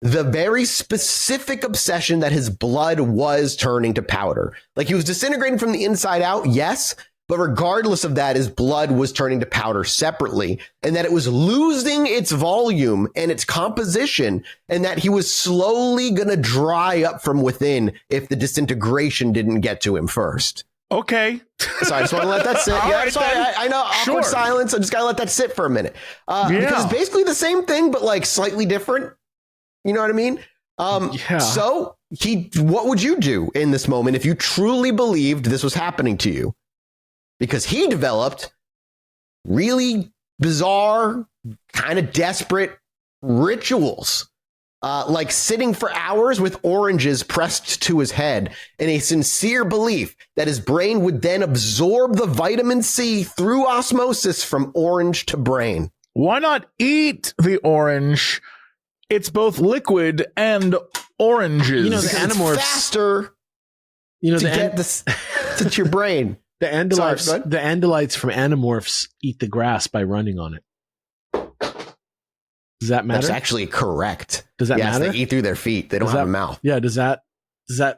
the very specific obsession that his blood was turning to powder. Like, he was disintegrating from the inside out, yes, but regardless of that, his blood was turning to powder separately, and that it was losing its volume and its composition, and that he was slowly going to dry up from within if the disintegration didn't get to him first. Okay. So I just want to let that sit. Yeah, right, sorry. I know, awkward silence. I just got to let that sit for a minute. Because it's basically the same thing, but like slightly different. You know what I mean? So what would you do in this moment if you truly believed this was happening to you? Because he developed really bizarre, kind of desperate rituals, like sitting for hours with oranges pressed to his head in a sincere belief that his brain would then absorb the vitamin C through osmosis from orange to brain. Why not eat the orange? It's both liquid and oranges. You know, the Animorphs faster. You know, to get this to your brain. The Andalites from Animorphs eat the grass by running on it. Does that matter? That's actually correct. Does that matter? They eat through their feet. They don't have a mouth. Yeah. Does that?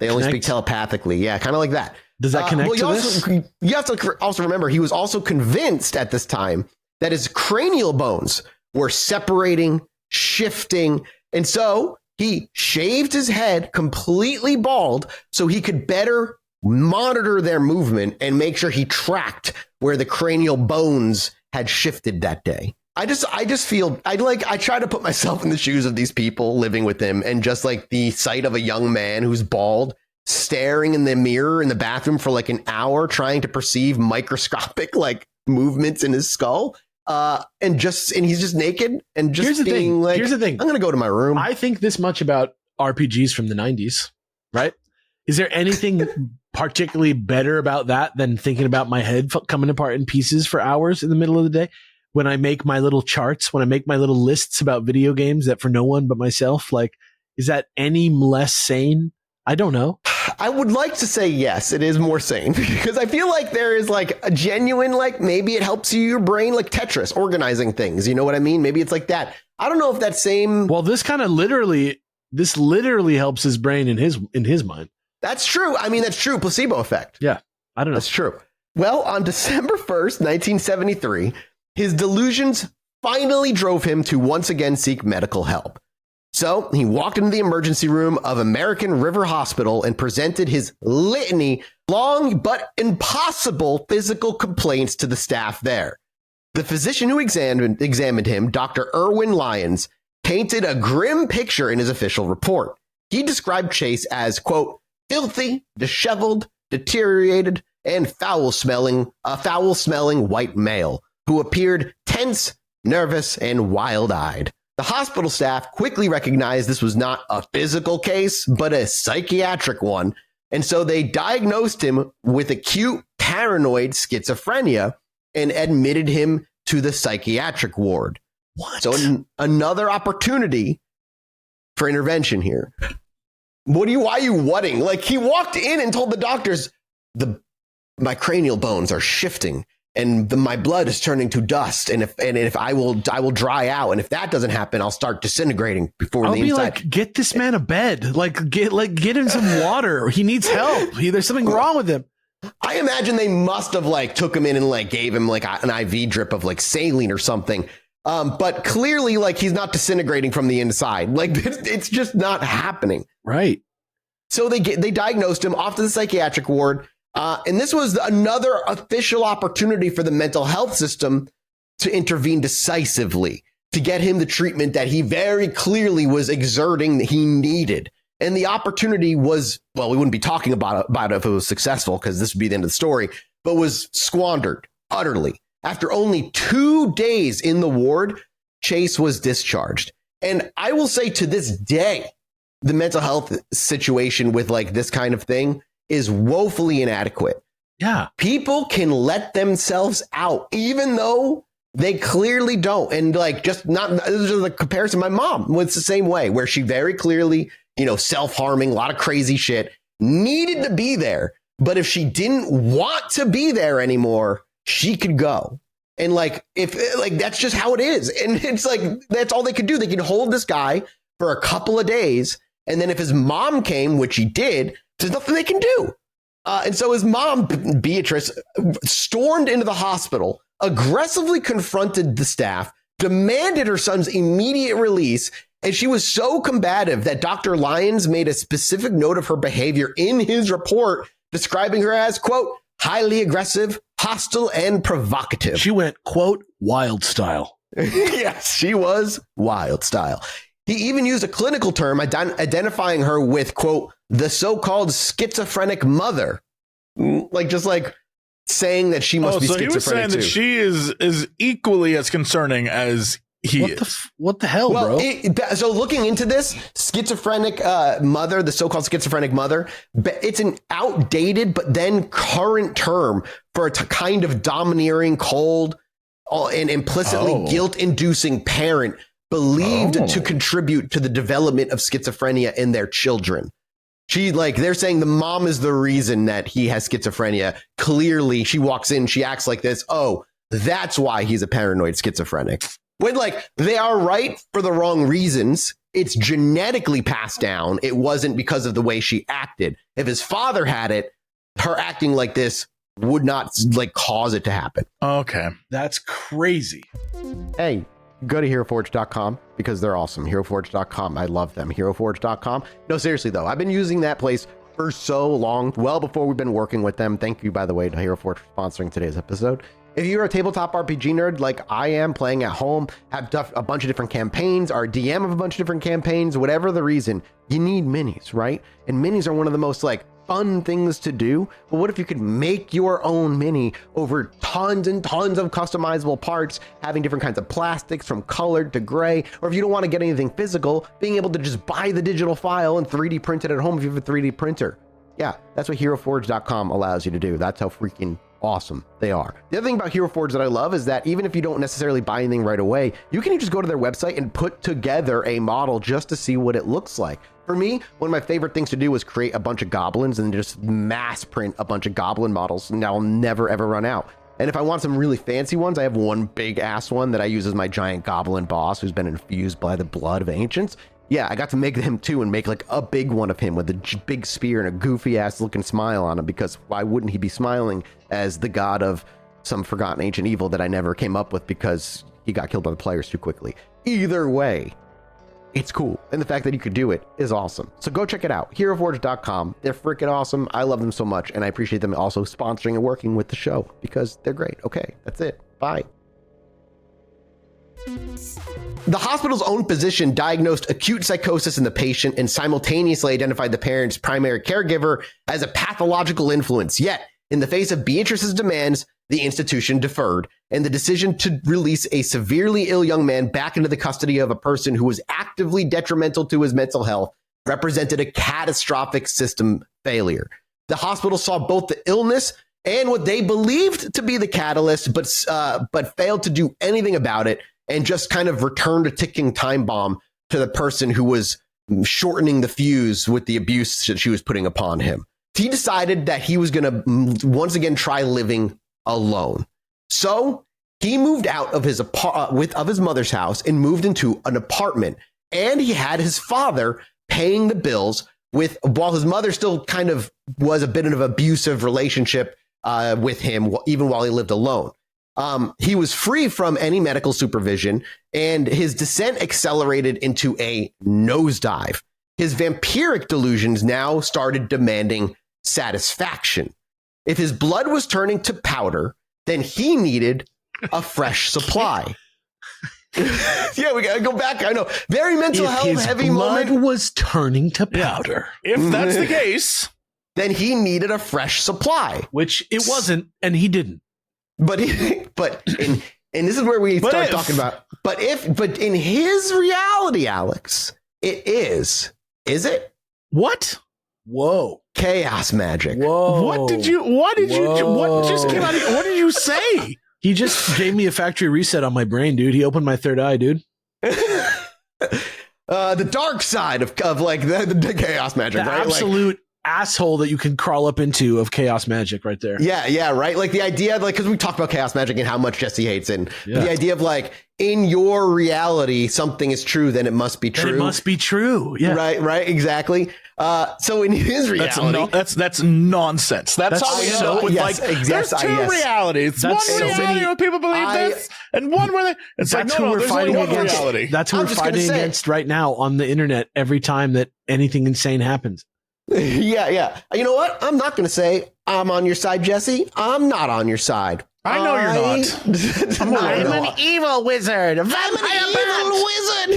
They only speak telepathically. Yeah, kind of like that. Does that connect to this? You have to also remember he was also convinced at this time that his cranial bones were separating, shifting, and so he shaved his head completely bald so he could better monitor their movement and make sure he tracked where the cranial bones had shifted that day. I just feel I try to put myself in the shoes of these people living with him, and just like the sight of a young man who's bald staring in the mirror in the bathroom for like an hour trying to perceive microscopic like movements in his skull. And he's just naked and just here's the thing. I'm going to go to my room. I think this much about RPGs from the 90s, right? Is there anything particularly better about that than thinking about my head coming apart in pieces for hours in the middle of the day? When I make my little charts, when I make my little lists about video games that for no one but myself, like, is that any less sane? I don't know. I would like to say yes, it is more sane, because I feel like there is like a genuine, like maybe it helps your brain, like Tetris, organizing things. You know what I mean? Maybe it's like that. I don't know if that same. Well, this literally helps his brain in his mind. That's true. I mean, that's true. Placebo effect. Yeah. I don't know. That's true. Well, on December 1st, 1973, his delusions finally drove him to once again seek medical help. So he walked into the emergency room of American River Hospital and presented his litany, long but impossible physical complaints to the staff there. The physician who examined him, Dr. Irwin Lyons, painted a grim picture in his official report. He described Chase as, quote, filthy, disheveled, deteriorated, and foul-smelling white male who appeared tense, nervous, and wild-eyed. The hospital staff quickly recognized this was not a physical case, but a psychiatric one, and so they diagnosed him with acute paranoid schizophrenia and admitted him to the psychiatric ward. What? So another opportunity for intervention here. Why are you whatting? Like, he walked in and told the doctors, my cranial bones are shifting and my blood is turning to dust. And if I will dry out. And if that doesn't happen, I'll start disintegrating before the inside. Like, get this man a bed. Get him some water. He needs help. There's something wrong with him. I imagine they must have took him in and gave him an IV drip of saline or something. But clearly he's not disintegrating from the inside. It's just not happening. Right. So they diagnosed him off to the psychiatric ward. And this was another official opportunity for the mental health system to intervene decisively, to get him the treatment that he very clearly was exerting that he needed. And the opportunity was, well, we wouldn't be talking about it if it was successful, because this would be the end of the story, but was squandered utterly. After only 2 days in the ward, Chase was discharged. And I will say to this day, the mental health situation with like this kind of thing is woefully inadequate. Yeah. People can let themselves out, even though they clearly don't. And like, just not, this is the comparison. My mom was the same way, where she very clearly, self-harming, a lot of crazy shit, needed to be there. But if she didn't want to be there anymore, she could go. And like, that's just how it is. And it's like, that's all they could do. They could hold this guy for a couple of days. And then if his mom came, which he did, there's nothing they can do. And so his mom, Beatrice, stormed into the hospital, aggressively confronted the staff, demanded her son's immediate release. And she was so combative that Dr. Lyons made a specific note of her behavior in his report, describing her as, quote, highly aggressive, hostile, and provocative. She went, quote, wild style. Yes, she was wild style. He even used a clinical term identifying her with, quote, the so-called schizophrenic mother. Just saying that she must be schizophrenic. So he was saying that she is equally as concerning as he is. What the hell, bro? So looking into this, schizophrenic mother, the so-called schizophrenic mother, it's an outdated but then current term for a kind of domineering, cold, and implicitly guilt-inducing parent believed to contribute to the development of schizophrenia in their children. They're saying the mom is the reason that he has schizophrenia. Clearly, she walks in, she acts like this. Oh, that's why he's a paranoid schizophrenic. When they are right for the wrong reasons. It's genetically passed down. It wasn't because of the way she acted. If his father had it, her acting like this would not cause it to happen. Okay. That's crazy. Hey, go to HeroForge.com because they're awesome. HeroForge.com. I love them. HeroForge.com. No, seriously, though. I've been using that place for so long, well before we've been working with them. Thank you, by the way, to HeroForge for sponsoring today's episode. If you're a tabletop RPG nerd like I am, playing at home, have a bunch of different campaigns, are a DM of a bunch of different campaigns, whatever the reason, you need minis, right? And minis are one of the most fun things to do. But what if you could make your own mini over tons and tons of customizable parts, having different kinds of plastics from colored to gray, or if you don't want to get anything physical, being able to just buy the digital file and 3D print it at home if you have a 3D printer. Yeah, that's what HeroForge.com allows you to do. That's how freaking awesome they are. The other thing about Hero Forge that I love is that even if you don't necessarily buy anything right away, you can just go to their website and put together a model just to see what it looks like. For me, one of my favorite things to do was create a bunch of goblins and just mass print a bunch of goblin models, and I'll never ever run out. And if I want some really fancy ones, I have one big ass one that I use as my giant goblin boss who's been infused by the blood of ancients. Yeah, I got to make them too and make a big one of him with a big spear and a goofy ass looking smile on him, because why wouldn't he be smiling as the god of some forgotten ancient evil that I never came up with because he got killed by the players too quickly. Either way, it's cool. And the fact that you could do it is awesome. So go check it out. HeroForge.com. They're freaking awesome. I love them so much. And I appreciate them also sponsoring and working with the show because they're great. Okay, that's it. Bye. The hospital's own physician diagnosed acute psychosis in the patient and simultaneously identified the parent's primary caregiver as a pathological influence. Yet, in the face of Beatrice's demands, the institution deferred, and the decision to release a severely ill young man back into the custody of a person who was actively detrimental to his mental health represented a catastrophic system failure. The hospital saw both the illness and what they believed to be the catalyst, but failed to do anything about it, and just kind of returned a ticking time bomb to the person who was shortening the fuse with the abuse that she was putting upon him. He decided that he was going to once again try living alone. So he moved out of his mother's house and moved into an apartment. And he had his father paying the bills while his mother still kind of was a bit of an abusive relationship with him, even while he lived alone. He was free from any medical supervision, and his descent accelerated into a nosedive. his vampiric delusions now started demanding satisfaction. If his blood was turning to powder, then he needed a fresh supply. Yeah, we gotta go back. I know, very mental health heavy moment. Blood was turning to powder. If that's the case, then he needed a fresh supply, which it wasn't, and he didn't. But and this is where we start talking about. But in his reality, Alex, it is. Is it? What? Whoa. Chaos magic. Whoa. What just came out of you? What did you say? He just gave me a factory reset on my brain, dude. He opened my third eye, dude. The dark side of like the chaos magic, the right? Absolute asshole that you can crawl up into of chaos magic right there. Yeah, right. Like the idea, like, because we talked about chaos magic and how much Jesse hates it. The idea of like, in your reality, something is true, then it must be true. Then it must be true. Yeah. Right. Exactly. So in his reality, that's nonsense. That's how we end up with there's two realities. One reality where people believe this, and one where it's like, no, we're fighting against. Reality. That's who we're fighting against right now on the internet every time that anything insane happens. Yeah. You know what? I'm not going to say I'm on your side, Jesse. I'm not on your side. I know you're not. I'm an evil wizard. I'm an evil wizard.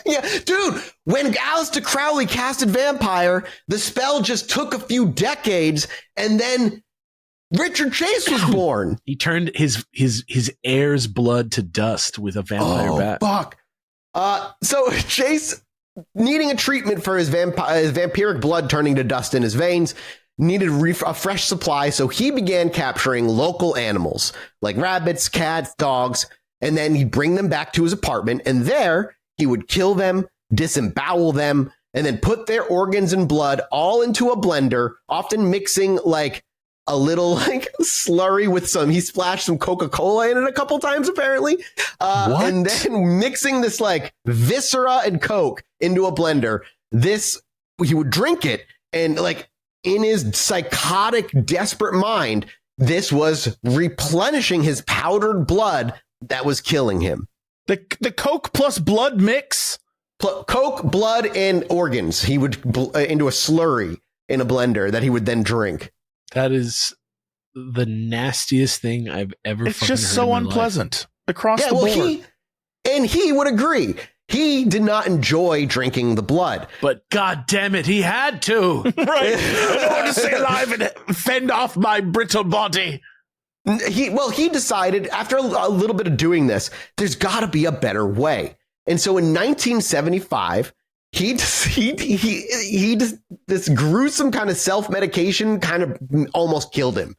Yeah. Dude, when Aleister Crowley casted Vampire, the spell just took a few decades, and then Richard Chase was born. He turned his heir's blood to dust with a vampire bat. Fuck. So Chase, needing a treatment for his vampiric blood turning to dust in his veins, needed a fresh supply, so he began capturing local animals like rabbits, cats, dogs, and then he'd bring them back to his apartment, and there he would kill them, disembowel them, and then put their organs and blood all into a blender, often mixing like a little like slurry with he splashed some Coca-Cola in it a couple times apparently. And then mixing this like viscera and Coke into a blender. He would drink it, and like in his psychotic, desperate mind, this was replenishing his powdered blood that was killing him. The Coke plus blood mix? Coke, blood, and organs. He would into a slurry in a blender that he would then drink. That is the nastiest thing I've ever. It's just so unpleasant across the board. He would agree. He did not enjoy drinking the blood, but God damn it, he had to. Right, in order to stay alive and fend off my brittle body. He decided after a little bit of doing this, there's got to be a better way. And so in 1975. This gruesome kind of self-medication kind of almost killed him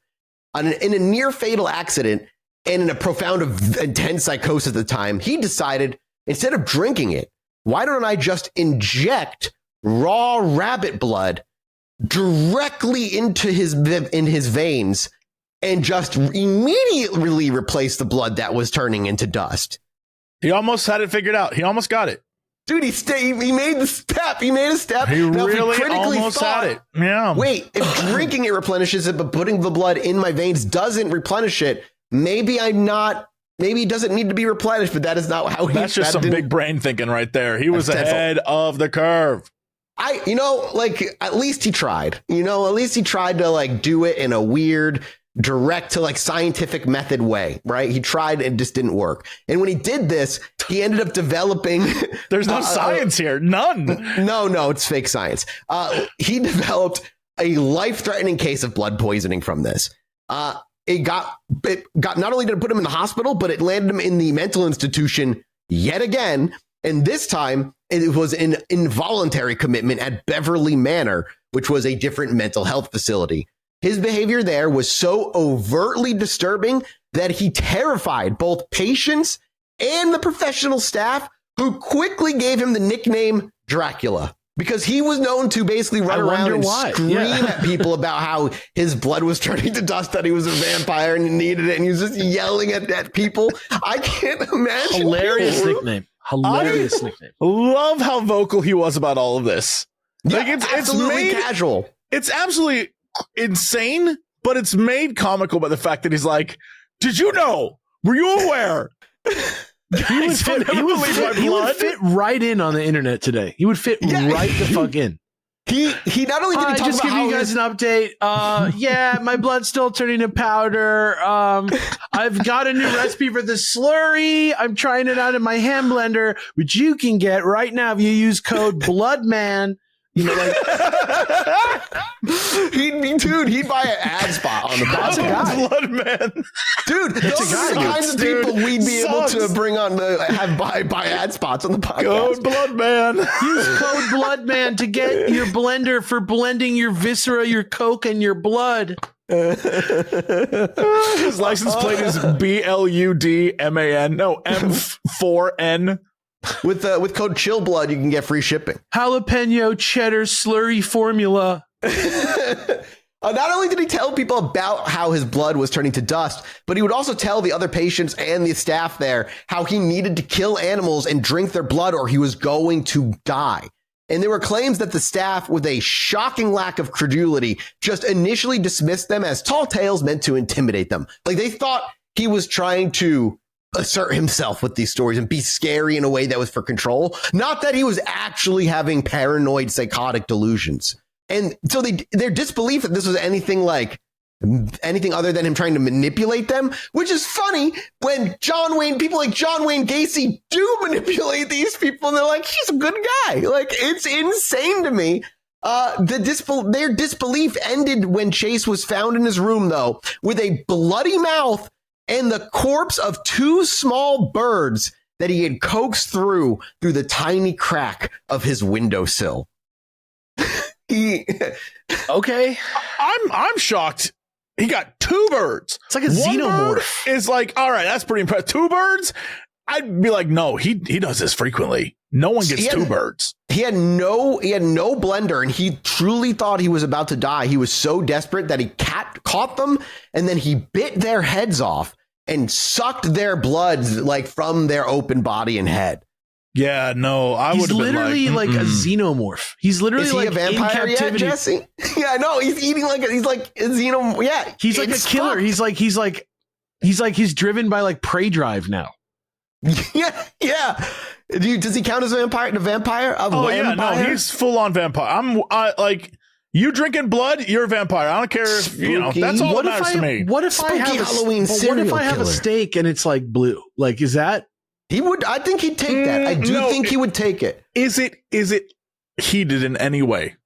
in a near fatal accident, and in a profound intense psychosis at the time. He decided, instead of drinking it, why don't I just inject raw rabbit blood directly into his veins and just immediately replace the blood that was turning into dust. He almost had it figured out. He almost got it. Dude, he made the step. He made a step. He really almost had it. Yeah. Wait, if drinking it replenishes it, but putting the blood in my veins doesn't replenish it, maybe it doesn't need to be replenished, but that is not how That's just some big brain thinking right there. He was ahead of the curve. At least he tried. At least he tried to like do it in a weird, direct to like scientific method way, right? He tried and it just didn't work. And when he did this, he ended up developing. There's no science here. None. No, it's fake science. He developed a life-threatening case of blood poisoning from this. It got not only did it put him in the hospital, but it landed him in the mental institution yet again. And this time it was an involuntary commitment at Beverly Manor, which was a different mental health facility. His behavior there was so overtly disturbing that he terrified both patients and the professional staff, who quickly gave him the nickname Dracula, because he was known to basically run around and scream at people about how his blood was turning to dust, that he was a vampire and he needed it. And he was just yelling at people. I can't imagine. Hilarious nickname. Love how vocal he was about all of this. Yeah, like it's absolutely casual. It's absolutely insane, but it's made comical by the fact that he's like, did you know? Were you aware Guys, you'll never believe my he would blood. fit right in on the internet today. He would fit right the fuck in. He not only did he talk just about give how you guys an update. Yeah, my blood's still turning to powder. I've got a new recipe for the slurry. I'm trying it out in my hand blender, which you can get right now if you use code BLOODMAN. You know, like he'd buy an ad spot on the That's a podcast. guy. Blood man. Dude, those a are the guy, kinds of dude. people we'd be able Sucks. to bring on have buy ad spots on the podcast. Code blood man. use code BLOODMAN to get your blender for blending your viscera, your coke, and your blood. His license plate is BLUDMAN. No, M4N. With code CHILLBLOOD, you can get free shipping. Jalapeno cheddar slurry formula. Not only did he tell people about how his blood was turning to dust, but he would also tell the other patients and the staff there how he needed to kill animals and drink their blood or he was going to die. And there were claims that the staff, with a shocking lack of credulity, just initially dismissed them as tall tales meant to intimidate them. Like they thought he was trying to assert himself with these stories and be scary in a way that was for control. Not that he was actually having paranoid psychotic delusions. And so their disbelief that this was anything other than him trying to manipulate them, which is funny when people like John Wayne Gacy do manipulate these people and they're like, he's a good guy. Like, it's insane to me. Their disbelief ended when Chase was found in his room, though, with a bloody mouth and the corpse of two small birds that he had coaxed through the tiny crack of his windowsill. Okay. I'm shocked. He got two birds. It's like a One xenomorph. bird is like, all right, that's pretty impressive. Two birds? I'd be like, no, he does this frequently. No one gets two birds. He had no blender, and he truly thought he was about to die. He was so desperate that he caught them, and then he bit their heads off and sucked their blood like from their open body and head. Yeah, no, I would He's have been literally like a xenomorph. He's literally Is he like a vampire in yet, captivity. Jesse? Yeah, no, he's eating he's like a xenomorph. Yeah, He's like a it's killer. fucked. He's driven by like prey drive now. Yeah. Does he count as a vampire? Oh yeah, no, he's full on vampire. Like, you drinking blood, you're a vampire. I don't care if Spooky. that's all What that if matters to me. What if I Spooky have Halloween what if serial I have a killer. steak and it's like blue? Like, is that? He would. I think he'd take that. I do no, think he would take it. Is it heated in any way?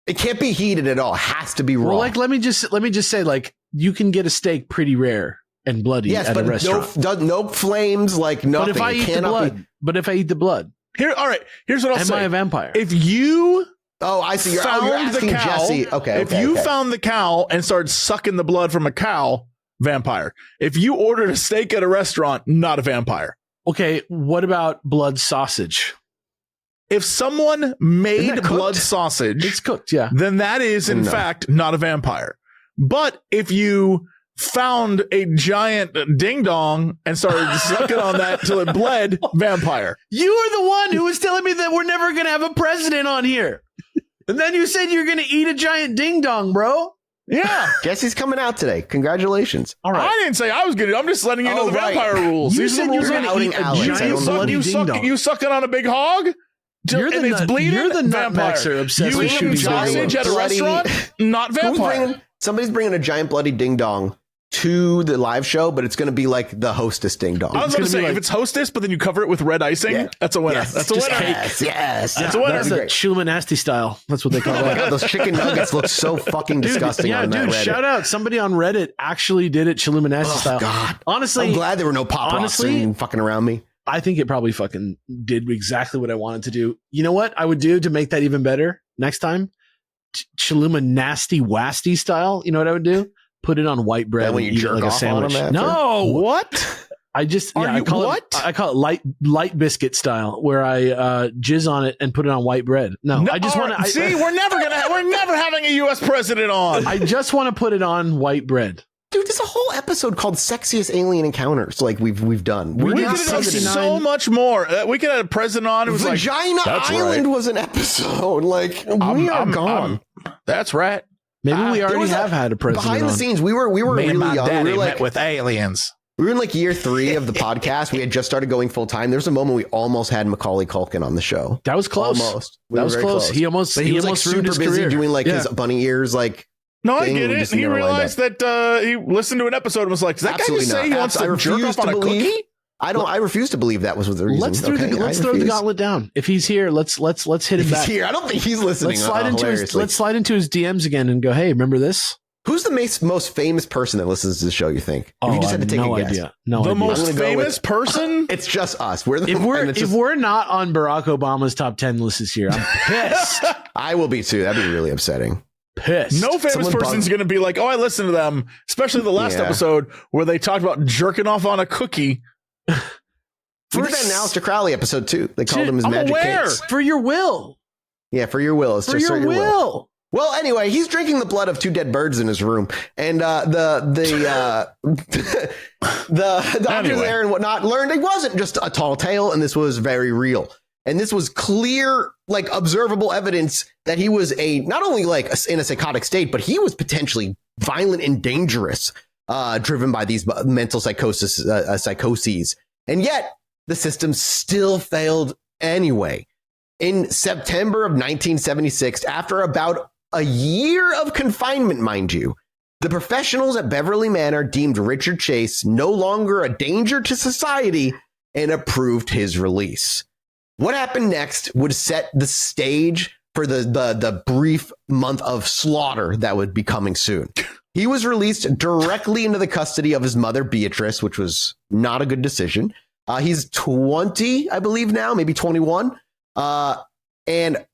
It can't be heated at all. It has to be raw. Well, like let me just say, like, you can get a steak pretty rare and bloody yes, at a but restaurant. no flames, like nothing. But if I It eat the cannot blood, be- but if I eat the blood, All right. Here's what I'll am say. I a vampire? If you Oh, I see. You're found asking the cow, Jesse. Okay. if you found the cow and started sucking the blood from a cow, vampire. If you ordered a steak at a restaurant, not a vampire. Okay, what about blood sausage? If someone made Isn't that blood cooked? sausage, It's cooked, yeah. then that is in No. fact not a vampire. But if you found a giant ding dong and started sucking on that till it bled, vampire. You are the one who was telling me that we're never going to have a president on here. And then you said you're going to eat a giant ding dong, bro. Yeah. Jesse's coming out today. Congratulations. All right. I didn't say I was going to. I'm just letting you know Oh, the right. vampire rules. You These are said the you rules. were You're going to eat outing a Alex. I giant don't know. bloody ding dong. You sucking on a big hog? You're and the it's nut- bleeding? you're the Vampire. nutmexer obsessed You with eat shooting sausage at a bloody- restaurant? Not vampire. Somebody's bringing a giant bloody ding dong to the live show, but it's going to be like the hostess ding dong. I was going to gonna be say, like- if it's hostess, but then you cover it with red icing, Yeah. that's a winner. Yes, That's a just winner. Yes. That's a winner. That's the Chilluminati style. That's what they call Oh my that. God, those chicken nuggets look so fucking disgusting on that Reddit. shout out. Somebody on Reddit actually did it Chilluminati Oh, style. God. Honestly, I'm glad there were no pop rocks honestly, fucking around me. I think it probably fucking did exactly what I wanted to do. You know what I would do to make that even better next time? Chilluminati wasty style. You know what I would do? Put it on white bread That when and you eat it jerk like a off on sandwich. them after? No, What? I just Are I you- call what? it I call it light biscuit style, where I jizz on it and put it on white bread. No, I just want to See, we're never having a U.S. president on. I just want to put it on white bread. Dude, there's a whole episode called Sexiest Alien Encounters like we've done. We did could have done 69. so much more. We could have a president on who was like, Vagina "That's Island right. was an episode. Like, we are gone. That's right. Maybe we there already was have had a president Behind the on. scenes, we were really young. We were like, with aliens. We were in like year 3 of the podcast. We had just started going full time. There was a moment we almost had Macaulay Culkin on the show. That was close. Almost. That was close. He almost was like ruined super his busy career. doing like his bunny ears like. No, I thing. get We it. just He never lined realized that he listened to an episode and was like, "Does that Absolutely guy just say not. he wants I to jerk refuse off on to a believe- cookie?" I refuse to believe that was the reason. Let's throw the gauntlet down. If he's here, let's hit him He's back. here. I don't think he's listening. Let's slide into his DMs again and go, hey, remember this? Who's the most famous person that listens to the show, you think? If you just had to take no a guess. idea. No The idea. most I'm gonna go famous with- person? It's just us. We're the If we're not on Barack Obama's top 10 list this year, I'm pissed. I will be too. That'd be really upsetting. Pissed. No famous Someone person's going to be like, "Oh, I listened to them," especially the last Yeah. episode where they talked about jerking off on a cookie. We did that in Aleister Crowley episode 2. They called him his I'm magic aware. cakes. For your will. Yeah, for your will. It's For just your will. Well, anyway, he's drinking the blood of 2 dead birds in his room, and the doctors Anyway. there and whatnot learned it wasn't just a tall tale, and this was very real. And this was clear, like observable evidence that he was not only like in a psychotic state, but he was potentially violent and dangerous, driven by these mental psychoses. And yet the system still failed anyway. In September of 1976, after about a year of confinement, mind you, the professionals at Beverly Manor deemed Richard Chase no longer a danger to society and approved his release. What happened next would set the stage for the brief month of slaughter that would be coming soon. He was released directly into the custody of his mother, Beatrice, which was not a good decision. He's 20, I believe now, maybe 21. And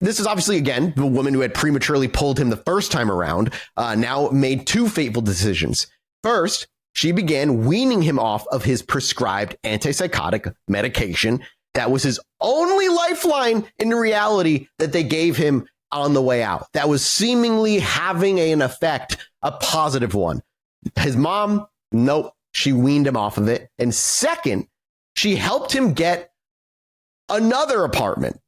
this is obviously, again, the woman who had prematurely pulled him the first time around, now made 2 fateful decisions. First, she began weaning him off of his prescribed antipsychotic medication. That was his only lifeline in reality that they gave him on the way out. That was seemingly having an effect, a positive one. His mom, nope, she weaned him off of it. And second, she helped him get another apartment,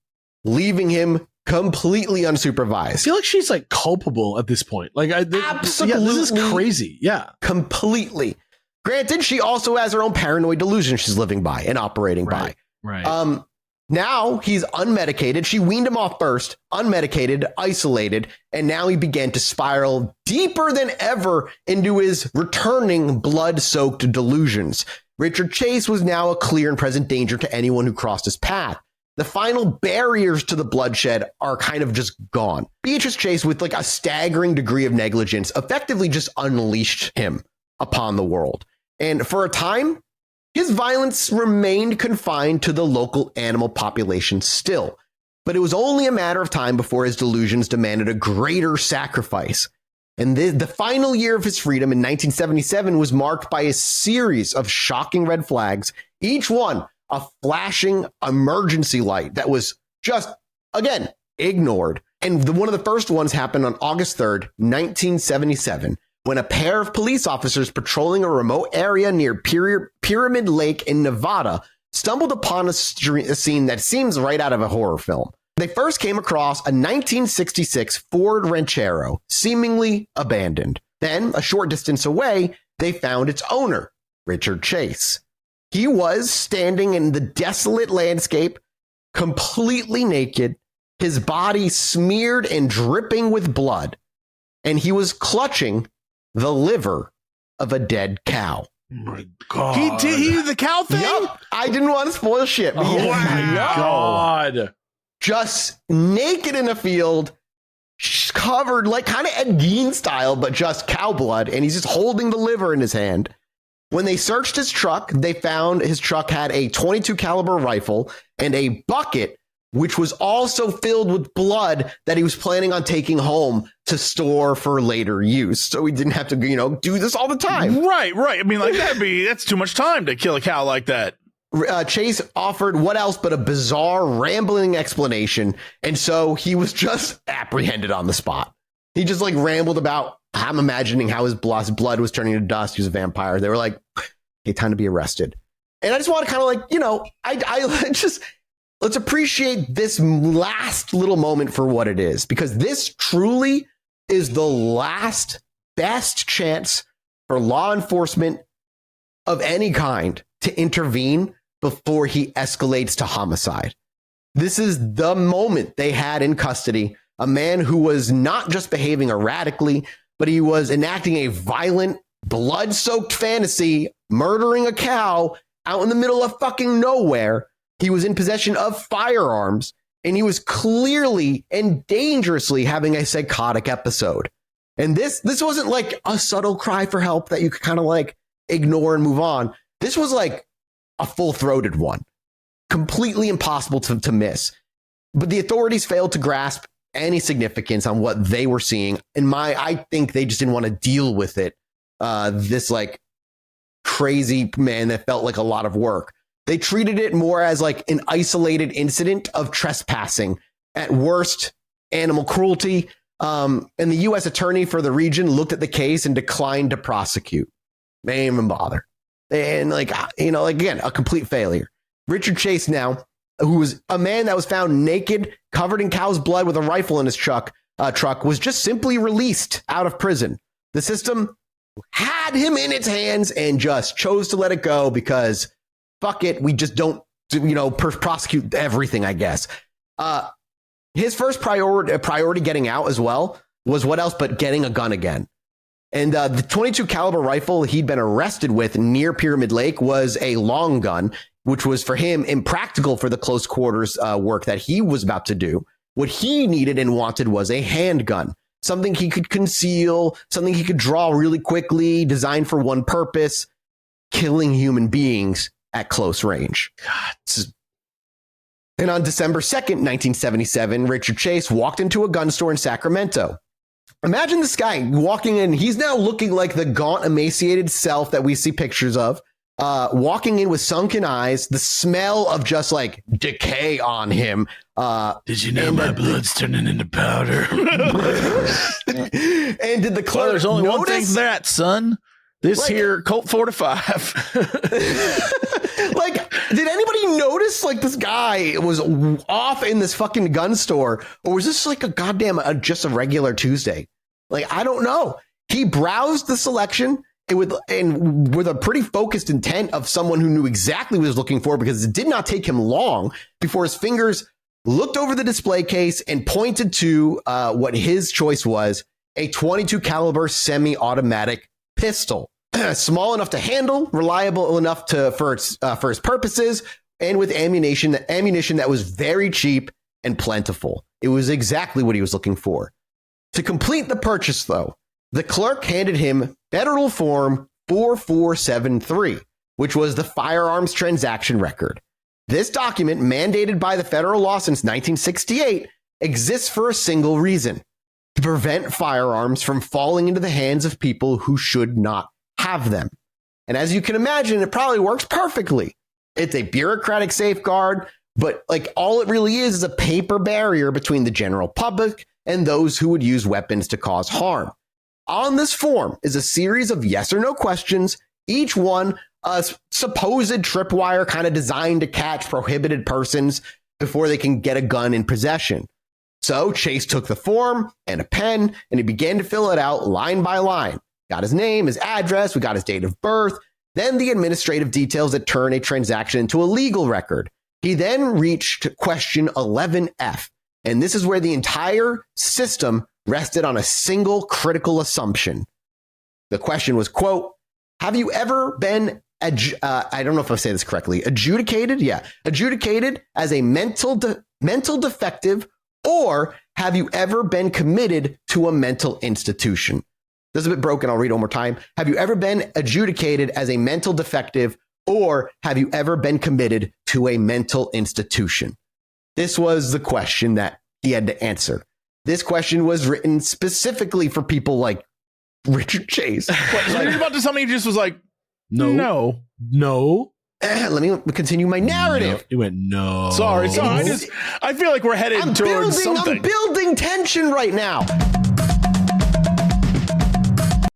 leaving him completely unsupervised. I feel like she's like culpable at this point. Like, Absolutely. Yeah, this is crazy. Yeah. Completely. Granted, she also has her own paranoid delusion she's living by and operating by. Right. Now he's unmedicated. She weaned him off first, unmedicated, isolated, and now he began to spiral deeper than ever into his returning blood-soaked delusions. Richard Chase was now a clear and present danger to anyone who crossed his path. The final barriers to the bloodshed are kind of just gone. Beatrice Chase, with like a staggering degree of negligence, effectively just unleashed him upon the world. And for a time, his violence remained confined to the local animal population still. But it was only a matter of time before his delusions demanded a greater sacrifice. And the final year of his freedom in 1977 was marked by a series of shocking red flags, each one a flashing emergency light that was just, again, ignored. And one of the first ones happened on August 3rd, 1977, when a pair of police officers patrolling a remote area near Pyramid Lake in Nevada stumbled upon a scene that seems right out of a horror film. They first came across a 1966 Ford Ranchero, seemingly abandoned. Then, a short distance away, they found its owner, Richard Chase. He was standing in the desolate landscape, completely naked, his body smeared and dripping with blood, and he was clutching the liver of a dead cow. Oh my God. He did the cow thing? Yup, I didn't want to spoil shit. But Oh yeah, my God. just naked in a field, covered like kind of Ed Gein style, but just cow blood, and he's just holding the liver in his hand. When they searched his truck, they found his truck had a .22 caliber rifle and a bucket, which was also filled with blood that he was planning on taking home to store for later use. So he didn't have to, do this all the time. Right. I mean, like that's too much time to kill a cow like that. Chase offered what else but a bizarre, rambling explanation. And so he was just apprehended on the spot. He just like rambled about, I'm imagining how his blood was turning to dust. He was a vampire. They were like, hey, time to be arrested. And I just want to kind of like, I just, let's appreciate this last little moment for what it is, because this truly is the last best chance for law enforcement of any kind to intervene before he escalates to homicide. This is the moment they had in custody a man who was not just behaving erratically, but he was enacting a violent, blood-soaked fantasy, murdering a cow out in the middle of fucking nowhere. He was in possession of firearms, and he was clearly and dangerously having a psychotic episode. And this wasn't like a subtle cry for help that you could kind of like ignore and move on. This was like a full-throated one, completely impossible to miss. But the authorities failed to grasp any significance on what they were seeing. I think they just didn't want to deal with it. This like crazy man that felt like a lot of work. They treated it more as like an isolated incident of trespassing, at worst, animal cruelty. And the U.S. attorney for the region looked at the case and declined to prosecute. They didn't even bother. And like, again, a complete failure. Richard Chase now, who was a man that was found naked, covered in cow's blood with a rifle in his truck, was just simply released out of prison. The system had him in its hands and just chose to let it go because fuck it, we just don't, prosecute everything, I guess. His first priority getting out as well was what else but getting a gun again. And the 22 caliber rifle he'd been arrested with near Pyramid Lake was a long gun, which was for him impractical for the close quarters work that he was about to do. What he needed and wanted was a handgun, something he could conceal, something he could draw really quickly, designed for one purpose: killing human beings at close range. And on December 2nd, 1977, Richard Chase walked into a gun store in Sacramento. Imagine this guy walking in. He's now looking like the gaunt, emaciated self that we see pictures of, walking in with sunken eyes, the smell of just like decay on him. Did you know my blood's turning into powder? And did the clerk there's only one thing notice? for that, son. This here Colt 45. Like, did anybody notice like this guy was off in this fucking gun store, or was this like a goddamn just a regular Tuesday? Like, I don't know. He browsed the selection with a pretty focused intent of someone who knew exactly what he was looking for, because it did not take him long before his fingers looked over the display case and pointed to what his choice was: a 22 caliber semi-automatic pistol. Small enough to handle, reliable enough for its purposes, and with ammunition that was very cheap and plentiful. It was exactly what he was looking for. To complete the purchase, though, the clerk handed him Federal Form 4473, which was the firearms transaction record. This document, mandated by the federal law since 1968, exists for a single reason: to prevent firearms from falling into the hands of people who should not have them. And as you can imagine, it probably works perfectly. It's a bureaucratic safeguard, but like all it really is a paper barrier between the general public and those who would use weapons to cause harm. On this form is a series of yes or no questions, each one a supposed tripwire kind of designed to catch prohibited persons before they can get a gun in possession. So Chase took the form and a pen and he began to fill it out line by line. Got his name, his address, we got his date of birth, then the administrative details that turn a transaction into a legal record. He then reached question 11F, and this is where the entire system rested on a single critical assumption. The question was, quote, have you ever been, I don't know if I say this correctly, adjudicated? Yeah, adjudicated as a mental defective, or have you ever been committed to a mental institution? This is a bit broken. I'll read it one more time. Have you ever been adjudicated as a mental defective, or have you ever been committed to a mental institution? This was the question that he had to answer. This question was written specifically for people like Richard Chase. So you're about to tell me he just was like, no. Let me continue my narrative. No. He went, no. Sorry. I feel like we're headed towards something. I'm building tension right now.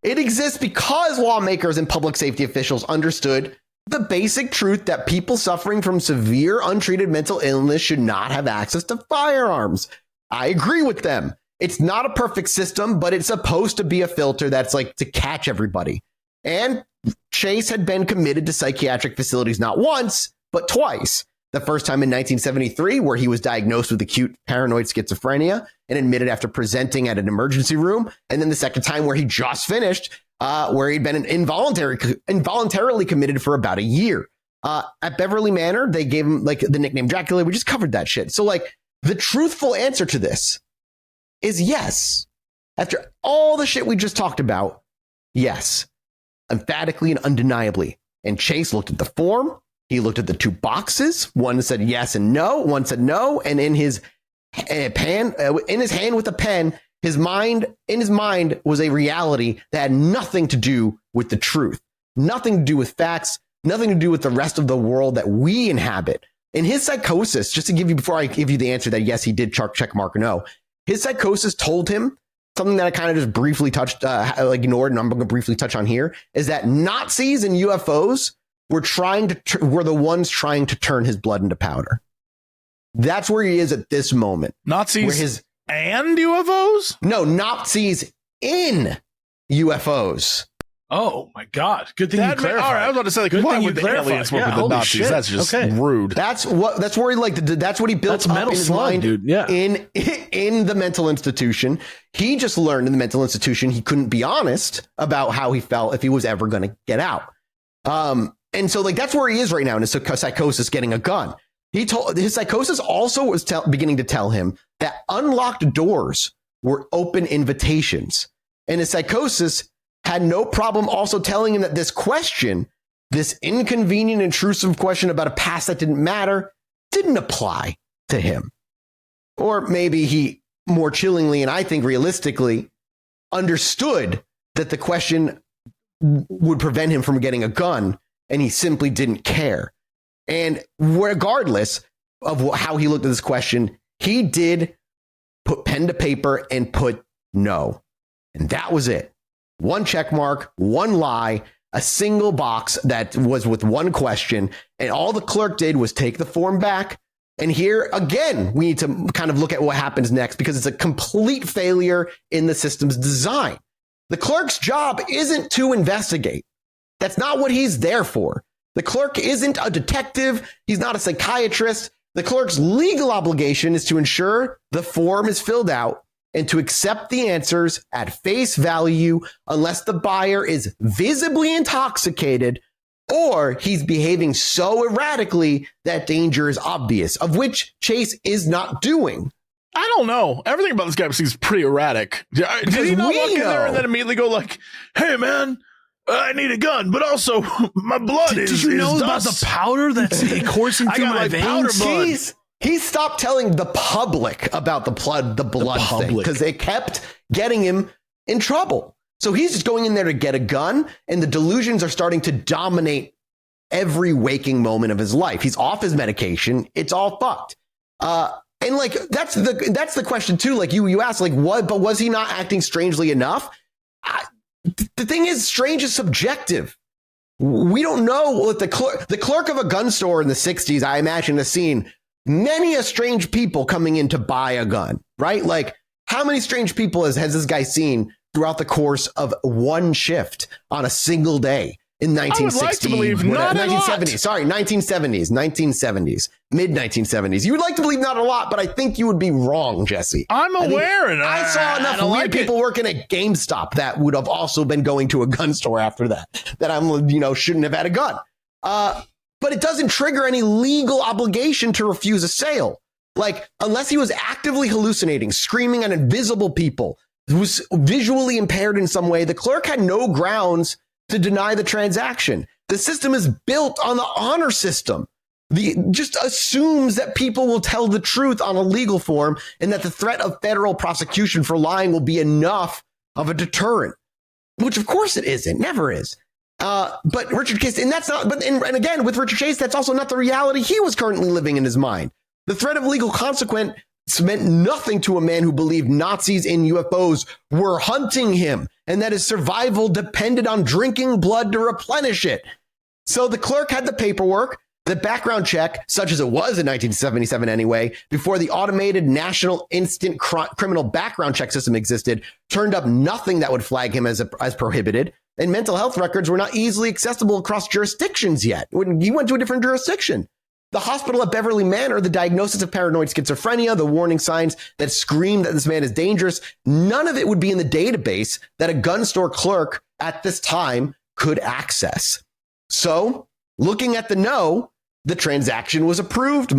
It exists because lawmakers and public safety officials understood the basic truth that people suffering from severe untreated mental illness should not have access to firearms. I agree with them. It's not a perfect system, but it's supposed to be a filter that's like to catch everybody. And Chase had been committed to psychiatric facilities not once, but twice. The first time in 1973, where he was diagnosed with acute paranoid schizophrenia and admitted after presenting at an emergency room. And then the second time where he just finished, where he'd been involuntarily committed for about a year. At Beverly Manor, they gave him like the nickname Dracula. We just covered that shit. So like the truthful answer to this is yes. After all the shit we just talked about, yes, emphatically and undeniably. And Chase looked at the form. He looked at the two boxes. One said yes and no. One said no. And in his hand with a pen, in his mind was a reality that had nothing to do with the truth, nothing to do with facts, nothing to do with the rest of the world that we inhabit. In his psychosis, just to give you, before I give you the answer that yes, he did check mark or no, his psychosis told him something that I kind of just briefly ignored, and I'm going to briefly touch on here, is that Nazis and UFOs were the ones trying to turn his blood into powder. That's where he is at this moment. Nazis and UFOs? No, Nazis in UFOs. Oh my God! Good thing you clarified. All right, I was about to say, like, why would the aliens work with the Nazis? Shit. That's just rude. That's where that's what he built up in his mind, dude. Yeah. In the mental institution. He just learned in the mental institution he couldn't be honest about how he felt if he was ever going to get out. And so like that's where he is right now in his psychosis, getting a gun. His psychosis also was beginning to tell him that unlocked doors were open invitations, and his psychosis had no problem also telling him that this inconvenient, intrusive question about a past that didn't matter, didn't apply to him. Or maybe he more chillingly, and I think realistically, understood that the question would prevent him from getting a gun, and he simply didn't care. And regardless of how he looked at this question, he did put pen to paper and put no. And that was it. One check mark, one lie, a single box that was with one question. And all the clerk did was take the form back. And here again, we need to kind of look at what happens next, because it's a complete failure in the system's design. The clerk's job isn't to investigate. That's not what he's there for. The clerk isn't a detective. He's not a psychiatrist. The clerk's legal obligation is to ensure the form is filled out and to accept the answers at face value unless the buyer is visibly intoxicated or he's behaving so erratically that danger is obvious, of which Chase is not doing. I don't know. Everything about this guy seems pretty erratic. Did he not walk in there and then immediately go like, hey, man, I need a gun, but also my blood is Did you know about dust. the powder that's coursing through my veins? He stopped telling the public about the blood thing because it kept getting him in trouble. So he's just going in there to get a gun, and the delusions are starting to dominate every waking moment of his life. He's off his medication. It's all fucked. And like that's the question too. Like you asked, like what? But was he not acting strangely enough? The thing is, strange is subjective. We don't know what the clerk of a gun store in the 60s, I imagine, has seen many a strange people coming in to buy a gun, right? Like how many strange people has this guy seen throughout the course of one shift on a single day in 1970s, mid 1970s. You would like to believe not a lot, but I think you would be wrong, Jesse. I'm aware. And I saw enough weird people working at GameStop that would have also been going to a gun store after that I'm, shouldn't have had a gun. But it doesn't trigger any legal obligation to refuse a sale. Like, unless he was actively hallucinating, screaming at invisible people, was visually impaired in some way, the clerk had no grounds to deny the transaction. The system is built on the honor system. Just assumes that people will tell the truth on a legal form and that the threat of federal prosecution for lying will be enough of a deterrent, which of course it isn't, never is. But Richard Chase, and that's not, and again, with Richard Chase, that's also not the reality he was currently living in his mind. The threat of legal consequence meant nothing to a man who believed Nazis and UFOs were hunting him and that his survival depended on drinking blood to replenish it. So the clerk had the paperwork, the background check, such as it was in 1977 anyway, before the automated national instant criminal background check system existed, turned up nothing that would flag him as prohibited. and mental health records were not easily accessible across jurisdictions yet. When he went to a different jurisdiction. The hospital at Beverly Manor, the diagnosis of paranoid schizophrenia, the warning signs that scream that this man is dangerous, none of it would be in the database that a gun store clerk at this time could access. So, looking at the transaction was approved,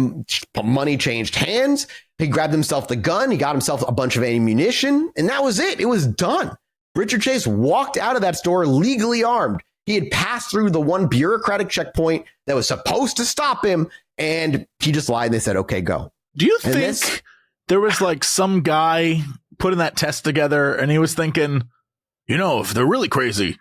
money changed hands, he grabbed himself the gun, he got himself a bunch of ammunition, and that was it. It was done. Richard Chase walked out of that store legally armed. He had passed through the one bureaucratic checkpoint that was supposed to stop him, and he just lied. And they said, okay, go. Do you think there was like some guy putting that test together and he was thinking, if they're really crazy,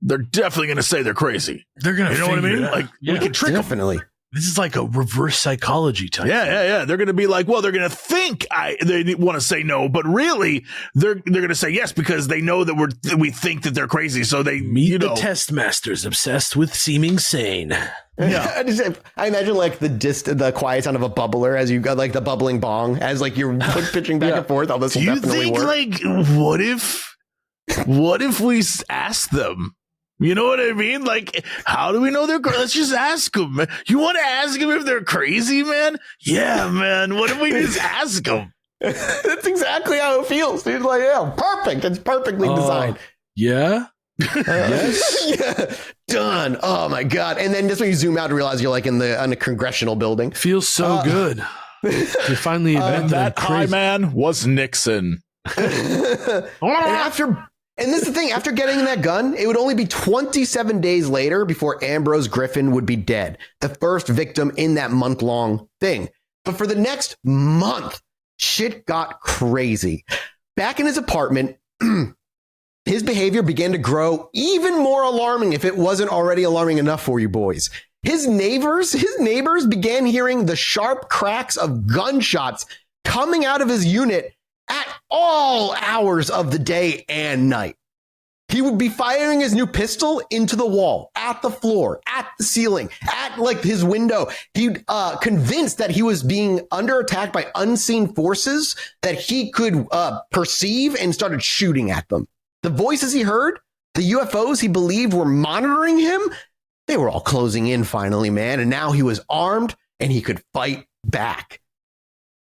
they're definitely going to say they're crazy. They're going to, you know what I mean? Like, we can trick them. Definitely. This is like a reverse psychology type. Yeah. They're going to be like, well, they're going to think they want to say no, but really they're going to say yes because they know that we think that they're crazy. So they meet the test masters obsessed with seeming sane. Yeah, I imagine like the quiet sound of a bubbler as you got like the bubbling bong as like you're pitching back and forth. All this will definitely work. Like, what if we ask them? You know what I mean? Like, how do we know they're crazy? Let's just ask them. You want to ask them if they're crazy, man? Yeah, man. What if we just ask them? That's exactly how it feels, dude. Like, yeah, perfect. It's perfectly designed. Yeah. Yes. Yeah. Done. Oh my God. And then just when you zoom out to realize you're like in a congressional building. Feels so good. You finally admit that high man was Nixon. And this is the thing, after getting that gun, it would only be 27 days later before Ambrose Griffin would be dead, the first victim in that month-long thing. But for the next month, shit got crazy. Back in his apartment, his behavior began to grow even more alarming if it wasn't already alarming enough for you boys. His neighbors began hearing the sharp cracks of gunshots coming out of his unit at all hours of the day and night. He would be firing his new pistol into the wall, at the floor, at the ceiling, at like his window. He convinced that he was being under attack by unseen forces that he could perceive and started shooting at them. The voices he heard, the UFOs he believed were monitoring him, they were all closing in finally, man. And now he was armed and he could fight back.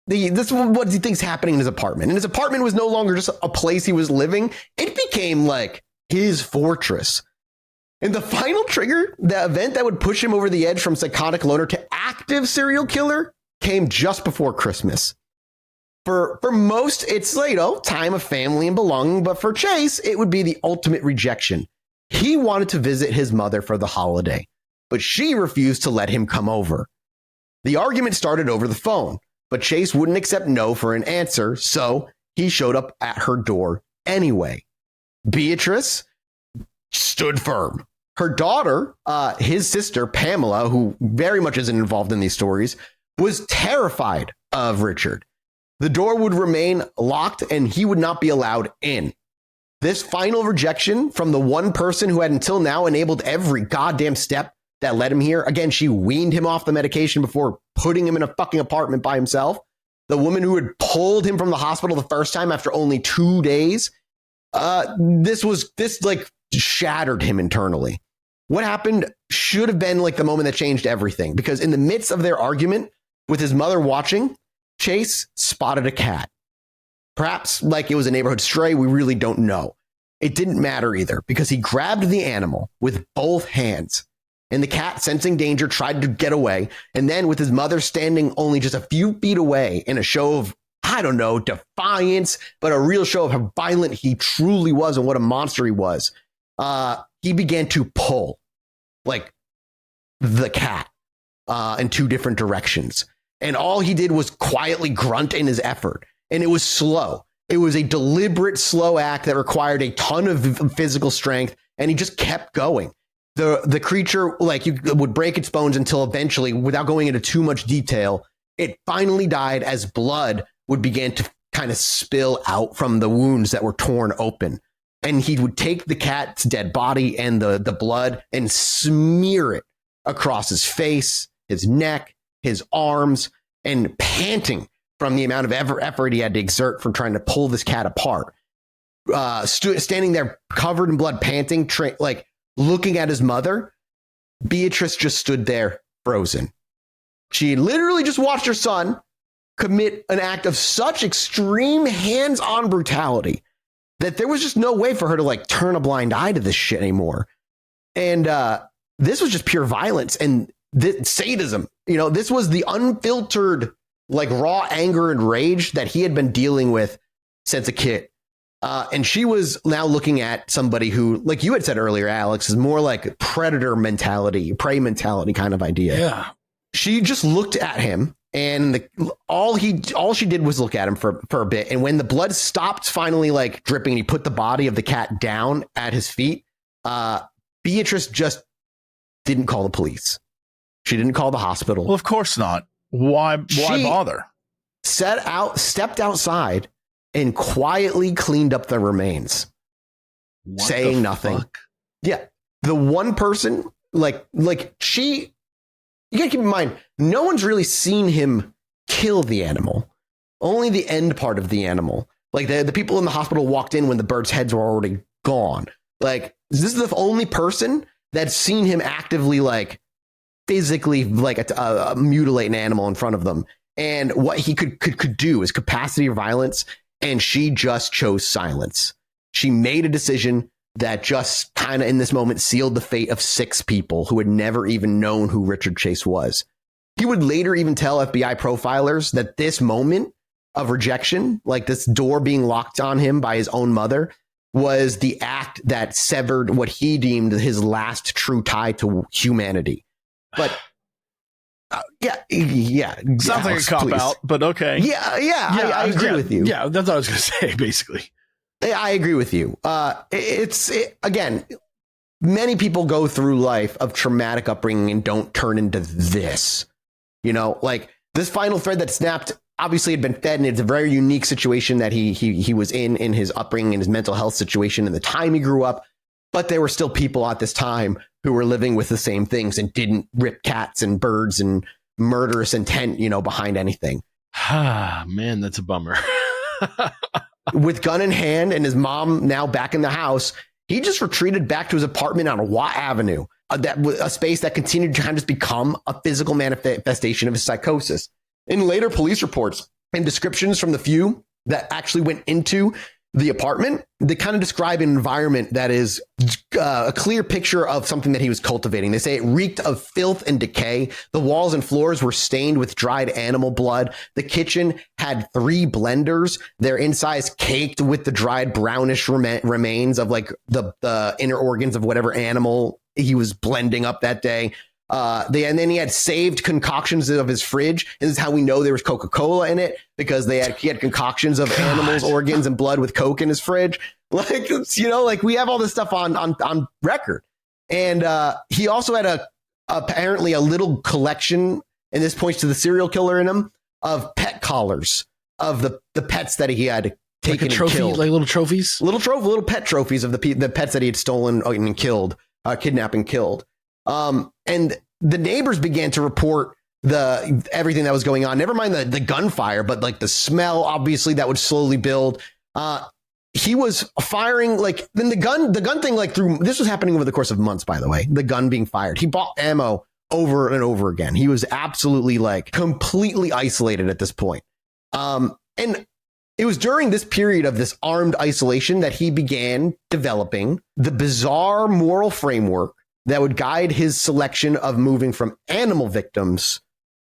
This is what he thinks happening in his apartment. And his apartment was no longer just a place he was living. It became like his fortress. And the final trigger, the event that would push him over the edge from psychotic loner to active serial killer, came just before Christmas. For most, it's time of family and belonging. But for Chase, it would be the ultimate rejection. He wanted to visit his mother for the holiday, but she refused to let him come over. The argument started over the phone. But Chase wouldn't accept no for an answer, so he showed up at her door anyway. Beatrice stood firm. Her daughter, his sister, Pamela, who very much isn't involved in these stories, was terrified of Richard. The door would remain locked and he would not be allowed in. This final rejection from the one person who had until now enabled every goddamn step that led him here. Again, she weaned him off the medication before putting him in a fucking apartment by himself. The woman who had pulled him from the hospital the first time after only 2 days. This shattered him internally. What happened should have been like the moment that changed everything, because in the midst of their argument with his mother watching, Chase spotted a cat. Perhaps like it was a neighborhood stray. We really don't know. It didn't matter either, because he grabbed the animal with both hands. And the cat, sensing danger, tried to get away. And then with his mother standing only just a few feet away in a show of, defiance, but a real show of how violent he truly was and what a monster he was, he began to pull like the cat in two different directions. And all he did was quietly grunt in his effort. And it was slow. It was a deliberate, slow act that required a ton of physical strength. And he just kept going. The creature, would break its bones until eventually, without going into too much detail, it finally died as blood would begin to kind of spill out from the wounds that were torn open. And he would take the cat's dead body and the blood and smear it across his face, his neck, his arms, and panting from the amount of effort he had to exert from trying to pull this cat apart. standing there covered in blood, panting, like looking at his mother. Beatrice just stood there frozen. She literally just watched her son commit an act of such extreme hands-on brutality that there was just no way for her to like turn a blind eye to this shit anymore. And this was just pure violence and sadism. You know, this was the unfiltered, like raw anger and rage that he had been dealing with since a kid. And she was now looking at somebody who, like you had said earlier, Alex, is more like predator mentality, prey mentality kind of idea. Yeah. She just looked at him, and all she did was look at him for a bit. And when the blood stopped finally like dripping, he put the body of the cat down at his feet. Beatrice just didn't call the police. She didn't call the hospital. Well, of course not. Why bother? Stepped outside and quietly cleaned up the remains, saying nothing. Yeah. The one person, like she, you gotta keep in mind, no one's really seen him kill the animal. Only the end part of the animal. Like the people in the hospital walked in when the birds' heads were already gone. Like, this is the only person that's seen him actively, like, physically, like, mutilate an animal in front of them. And what he could do is capacity or violence. And she just chose silence. She made a decision that just kind of in this moment sealed the fate of 6 people who had never even known who Richard Chase was. He would later even tell FBI profilers that this moment of rejection, like this door being locked on him by his own mother, was the act that severed what he deemed his last true tie to humanity. But yeah. Sounds like a cop out, but okay. Yeah, I agree with you. Yeah, that's what I was going to say, basically. I agree with you. Again, many people go through life of traumatic upbringing and don't turn into this. You know, like this final thread that snapped obviously had been fed, and it's a very unique situation that he was in his upbringing and his mental health situation and the time he grew up. But there were still people at this time who were living with the same things and didn't rip cats and birds and murderous intent, you know, behind anything. Man, that's a bummer. With gun in hand and his mom now back in the house, he just retreated back to his apartment on Watt Avenue, a space that continued to kind of just become a physical manifestation of his psychosis. In later police reports and descriptions from the few that actually went into the apartment, they kind of describe an environment that is a clear picture of something that he was cultivating. They say it reeked of filth and decay. The walls and floors were stained with dried animal blood. The kitchen had 3 blenders. Their insides caked with the dried brownish remains of like the inner organs of whatever animal he was blending up that day. And then he had saved concoctions of his fridge. And this is how we know there was Coca-Cola in it, because he had concoctions of animals, organs, and blood with Coke in his fridge. Like, you know, like we have all this stuff on record. And he also had apparently a little collection, and this points to the serial killer in him, of pet collars of the pets that he had taken, like a trophy, and killed. Like little trophies, little pet trophies of the pets that he had stolen and killed, kidnapped and killed. And the neighbors began to report everything that was going on. Never mind the gunfire, but like the smell, obviously, that would slowly build. He was firing, like, then the gun thing, like, this was happening over the course of months, by the way, the gun being fired. He bought ammo over and over again. He was absolutely, like, completely isolated at this point. And it was during this period of this armed isolation that he began developing the bizarre moral framework that would guide his selection of moving from animal victims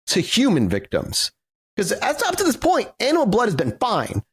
to human victims. Because up to this point, animal blood has been fine.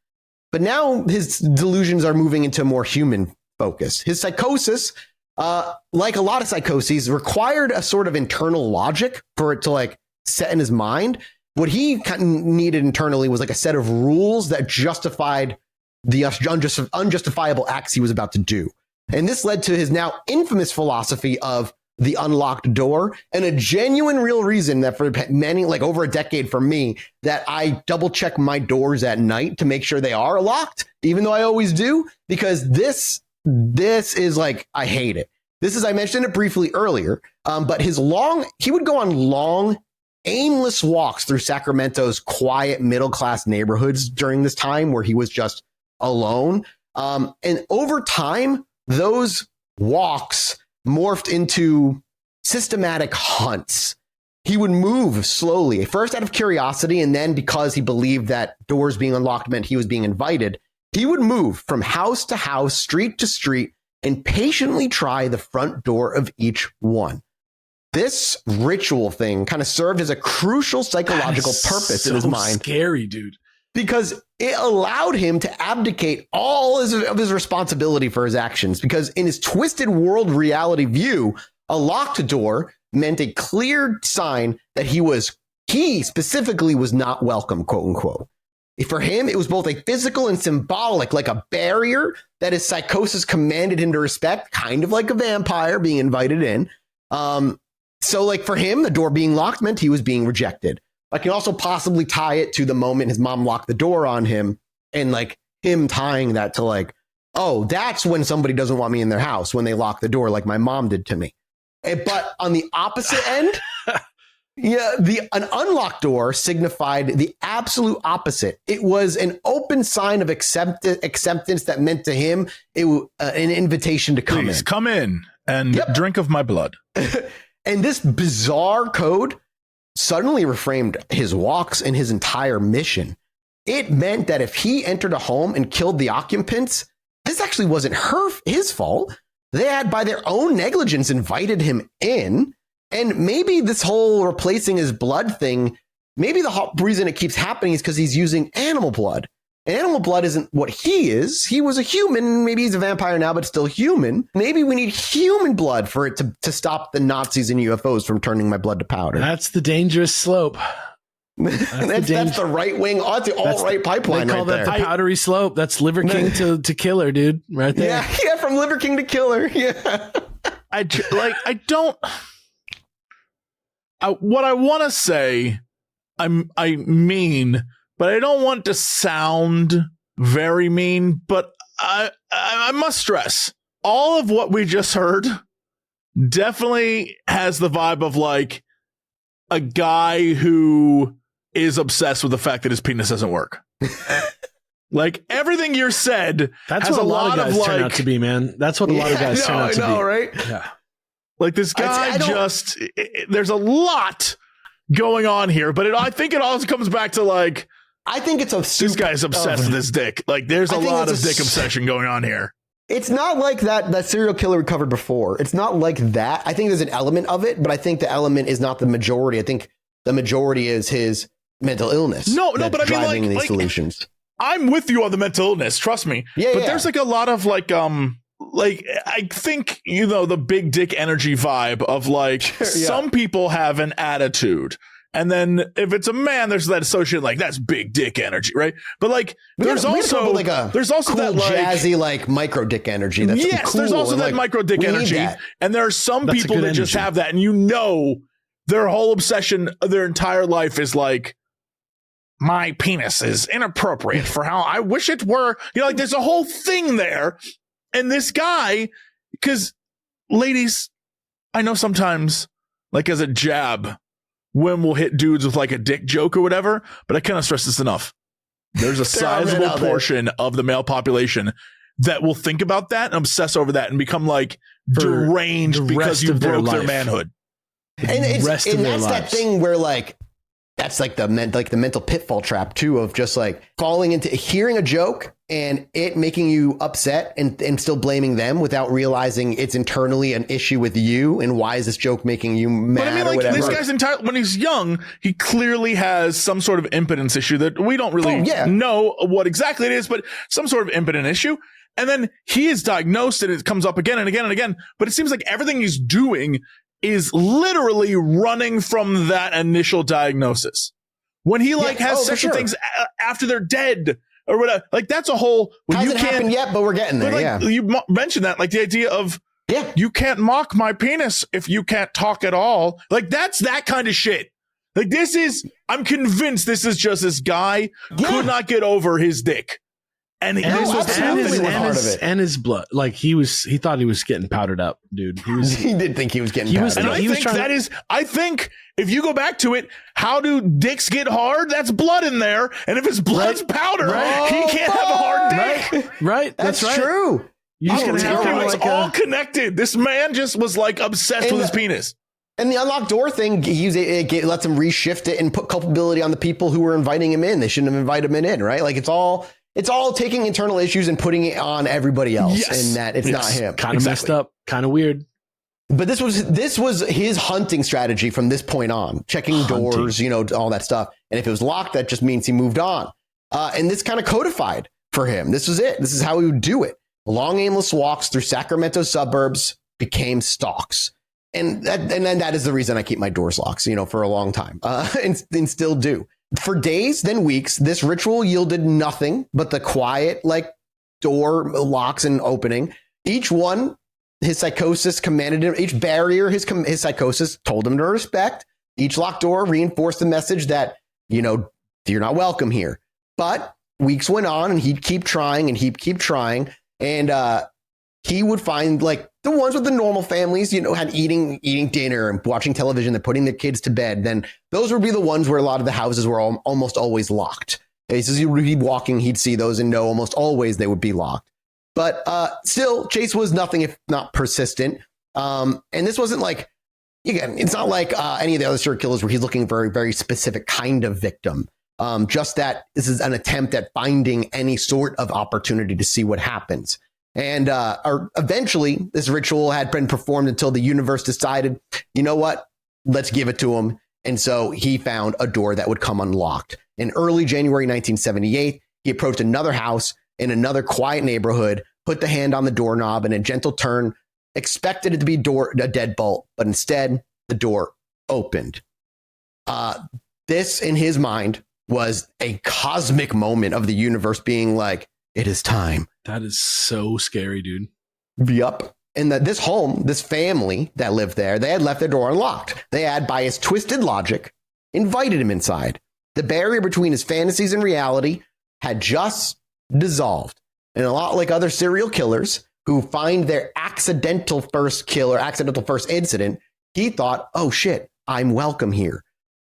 But now his delusions are moving into more human focus. His psychosis, like a lot of psychoses, required a sort of internal logic for it to like set in his mind. What he needed internally was like a set of rules that justified the unjustifiable acts he was about to do. And this led to his now infamous philosophy of the unlocked door, and a genuine real reason that for many, like over a decade for me, that I double check my doors at night to make sure they are locked, even though I always do, because this is like, I hate it. This is, I mentioned it briefly earlier, but he would go on long, aimless walks through Sacramento's quiet middle-class neighborhoods during this time where he was just alone. And over time, those walks morphed into systematic hunts. He would move slowly, first out of curiosity, and then because he believed that doors being unlocked meant he was being invited, he would move from house to house, street to street, and patiently try the front door of each one. This ritual thing kind of served as a crucial psychological purpose in his mind. Scary, dude. Because it allowed him to abdicate all of his responsibility for his actions. Because in his twisted world reality view, a locked door meant a clear sign that he specifically was not welcome, quote unquote. For him, it was both a physical and symbolic, like a barrier that his psychosis commanded him to respect, kind of like a vampire being invited in. So like for him, the door being locked meant he was being rejected. I can also possibly tie it to the moment his mom locked the door on him and like him tying that to like, oh, that's when somebody doesn't want me in their house, when they lock the door like my mom did to me. But on the opposite end, an unlocked door signified the absolute opposite. It was an open sign of acceptance that meant to him an invitation to come in. Come in and drink of my blood. And this bizarre code suddenly reframed his walks and his entire mission. It meant that if he entered a home and killed the occupants, this actually wasn't his fault. They had, by their own negligence, invited him in. And maybe this whole replacing his blood thing, maybe the reason it keeps happening is because he's using animal blood. And animal blood isn't what he is. He was a human. Maybe he's a vampire now, but still human. Maybe we need human blood for it to stop the Nazis and UFOs from turning my blood to powder. That's the dangerous slope. That's the right wing, the alt-right pipeline. They call that the powdery slope. That's Liver King to Killer, dude. Right there. Yeah, from Liver King to Killer. Yeah. What I want to say, I mean, but I don't want to sound very mean, but I must stress, all of what we just heard definitely has the vibe of like a guy who is obsessed with the fact that his penis doesn't work. Like everything you said, that's has what a lot of guys turn out to be, man. That's what a lot of guys turn out to be, right? Yeah. Like this guy there's a lot going on here, but I think it also comes back to like, I think it's this guy's obsessed with his dick. Like there's a lot of dick obsession going on here. It's not like that serial killer we covered before. It's not like that. I think there's an element of it, but I think the element is not the majority. I think the majority is his mental illness. No, but I mean driving these like solutions. I'm with you on the mental illness, trust me. But there's like a lot of like I think, the big dick energy vibe of like some people have an attitude. And then if it's a man, there's that associate like that's big dick energy, right? But like there's also cool, that like jazzy like micro dick energy. That's cool. There's also that micro dick energy. And there are some people that just have that, and their whole obsession of their entire life is like, my penis is inappropriate for how I wish it were. Like there's a whole thing there. And this guy, because ladies, I know sometimes like as a jab, women will hit dudes with like a dick joke or whatever, but I cannot stress this enough. There's a sizable portion of the male population that will think about that and obsess over that and become like deranged because you broke their manhood. And that's that thing where like, that's like the mental pitfall trap too, of just like falling into hearing a joke and it making you upset and still blaming them without realizing it's internally an issue with you. And why is this joke making you mad? But I mean, like, or whatever? This guy's when he's young, he clearly has some sort of impotence issue that we don't really know what exactly it is, but some sort of impotent issue. And then he is diagnosed and it comes up again and again and again. But it seems like everything he's doing is literally running from that initial diagnosis. When he has sexual things after they're dead or whatever, like that's a whole. Hasn't happened yet, but we're getting there. You mentioned that, like the idea of you can't mock my penis if you can't talk at all. Like that's that kind of shit. Like I'm convinced this is just this guy could not get over his dick. And And this was absolutely happening. was part of it. and his blood. Like he thought he was getting powdered up, dude. He did think he was getting He was- powdered And up. he I think trying that to- is, I think if you go back to it, how do dicks get hard? That's blood in there. And if his blood's powder, he can't have a hard dick. Right? That's right. true. You're just I'm gonna have telling to you, have it's like all a, connected. This man just was like obsessed And with his the- penis. And the unlocked door thing, it lets him reshift it and put culpability on the people who were inviting him in. They shouldn't have invited him in, right? Like it's all taking internal issues and putting it on everybody else, Yes. and that it's not him. kind of messed up, kind of weird. But this was his hunting strategy from this point on, checking doors, all that stuff. And if it was locked, that just means he moved on. And this kind of codified for him. This was it. This is how he would do it. Long, aimless walks through Sacramento suburbs became stalks. And then that is the reason I keep my doors locked, for a long time, and still do. For days, then weeks, this ritual yielded nothing but the quiet, door locks and opening. Each one, his psychosis commanded him. Each barrier, his psychosis told him to respect. Each locked door reinforced the message that, you're not welcome here. But weeks went on, and he'd keep trying, and he would find the ones with the normal families, had eating dinner and watching television, they're putting their kids to bed. Then those would be the ones where a lot of the houses were almost always locked. He says he would be walking, he'd see those and know almost always they would be locked. But still, Chase was nothing if not persistent. And this wasn't again, it's not like any of the other serial killers where he's looking for a very specific kind of victim. Just that this is an attempt at finding any sort of opportunity to see what happens. And eventually, this ritual had been performed until the universe decided, you know what, let's give it to him. And so he found a door that would come unlocked. In early January 1978, he approached another house in another quiet neighborhood, put the hand on the doorknob in a gentle turn, expected it to be a deadbolt, but instead the door opened. This, in his mind, was a cosmic moment of the universe being like, it is time. That is so scary, dude. Yup. And that this home, this family that lived there, they had left their door unlocked. They had, by his twisted logic, invited him inside. The barrier between his fantasies and reality had just dissolved. And a lot like other serial killers who find their accidental first incident, he thought, oh shit, I'm welcome here.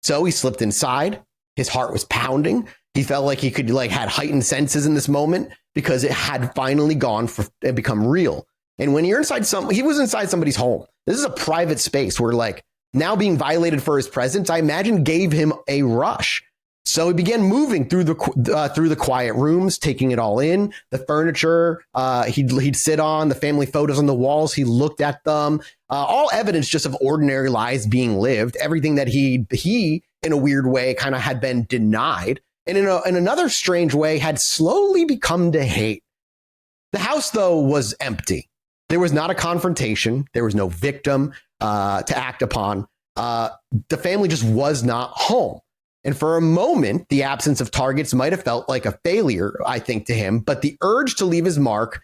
So he slipped inside. His heart was pounding. He felt like he could had heightened senses in this moment because it had finally and become real. And when you're inside he was inside somebody's home. This is a private space where now being violated for his presence, I imagine gave him a rush. So he began moving through the quiet rooms, taking it all in. The furniture he'd sit on, the family photos on the walls. He looked at them, all evidence just of ordinary lives being lived. Everything that he in a weird way kind of had been denied. And in another strange way, had slowly become to hate. The house, though, was empty. There was not a confrontation. There was no victim to act upon. The family just was not home. And for a moment, the absence of targets might have felt like a failure, I think, to him. But the urge to leave his mark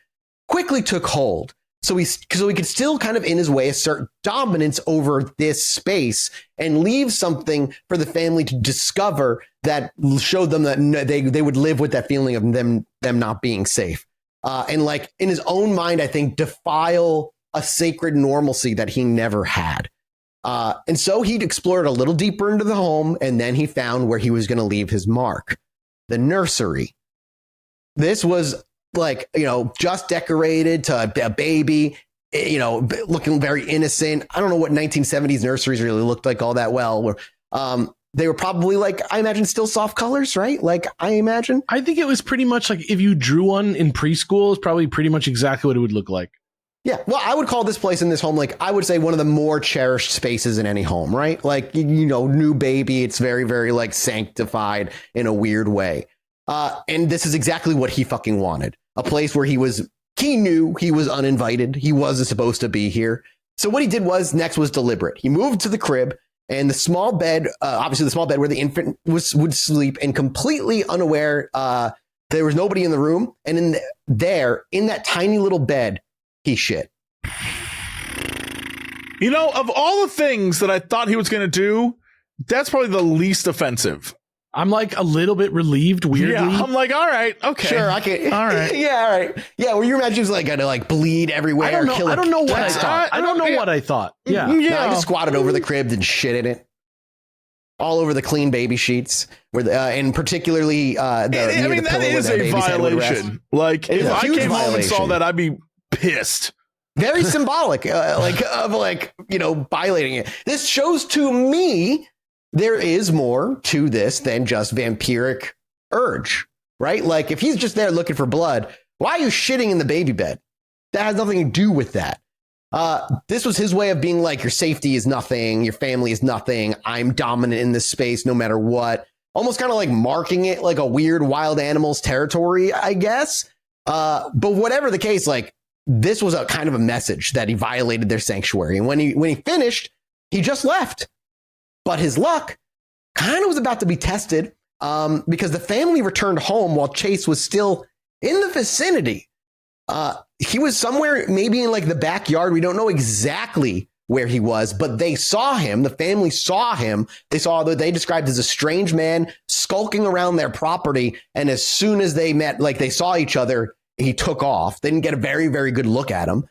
quickly took hold. So he could still kind of in his way assert dominance over this space and leave something for the family to discover that showed them that they would live with that feeling of them not being safe. And in his own mind, I think, defile a sacred normalcy that he never had. And so he'd explored a little deeper into the home, and then he found where he was going to leave his mark, the nursery. This was just decorated to a baby, looking very innocent. I don't know what 1970s nurseries really looked like all that well. They were probably I imagine still soft colors, right? I imagine. I think it was pretty much if you drew one in preschool, it's probably pretty much exactly what it would look like. Yeah. Well, I would call this place in this home, I would say one of the more cherished spaces in any home, right? New baby. It's very, very sanctified in a weird way. And this is exactly what he fucking wanted. A place where he knew he was uninvited. He wasn't supposed to be here. So what he did next was deliberate. He moved to the crib and the small bed, obviously the small bed where the infant would sleep, and completely unaware, there was nobody in the room. And in that tiny little bed, he shit. Of all the things that I thought he was going to do, that's probably the least offensive. I'm like a little bit relieved, weirdly. Yeah, I'm like, all right, okay. Sure, I can. All right. Yeah, all right. Yeah, well, you imagine he was like gonna like bleed everywhere. I don't know. I don't know what I cat. thought. I don't know what I thought. Yeah. No, I just squatted over the crib and shit in it. All over the clean baby sheets, and particularly I mean, that is a violation. Like, if I came home and saw that, I'd be pissed. Very symbolic, of violating it. This shows to me there is more to this than just vampiric urge, right? Like, if he's just there looking for blood, why are you shitting in the baby bed? That has nothing to do with that. This was his way of being like, your safety is nothing, your family is nothing, I'm dominant in this space no matter what. Almost kind of like marking it like a weird wild animals territory, I guess. But whatever the case, like, this was a kind of a message that he violated their sanctuary. And when he finished, he just left. But his luck kind of was about to be tested because the family returned home while Chase was still in the vicinity. He was somewhere maybe in like the backyard. We don't know exactly where he was, but they saw him. The family saw him. They described as a strange man skulking around their property. And as soon as they met, like they saw each other, he took off. They didn't get a very, very good look at him.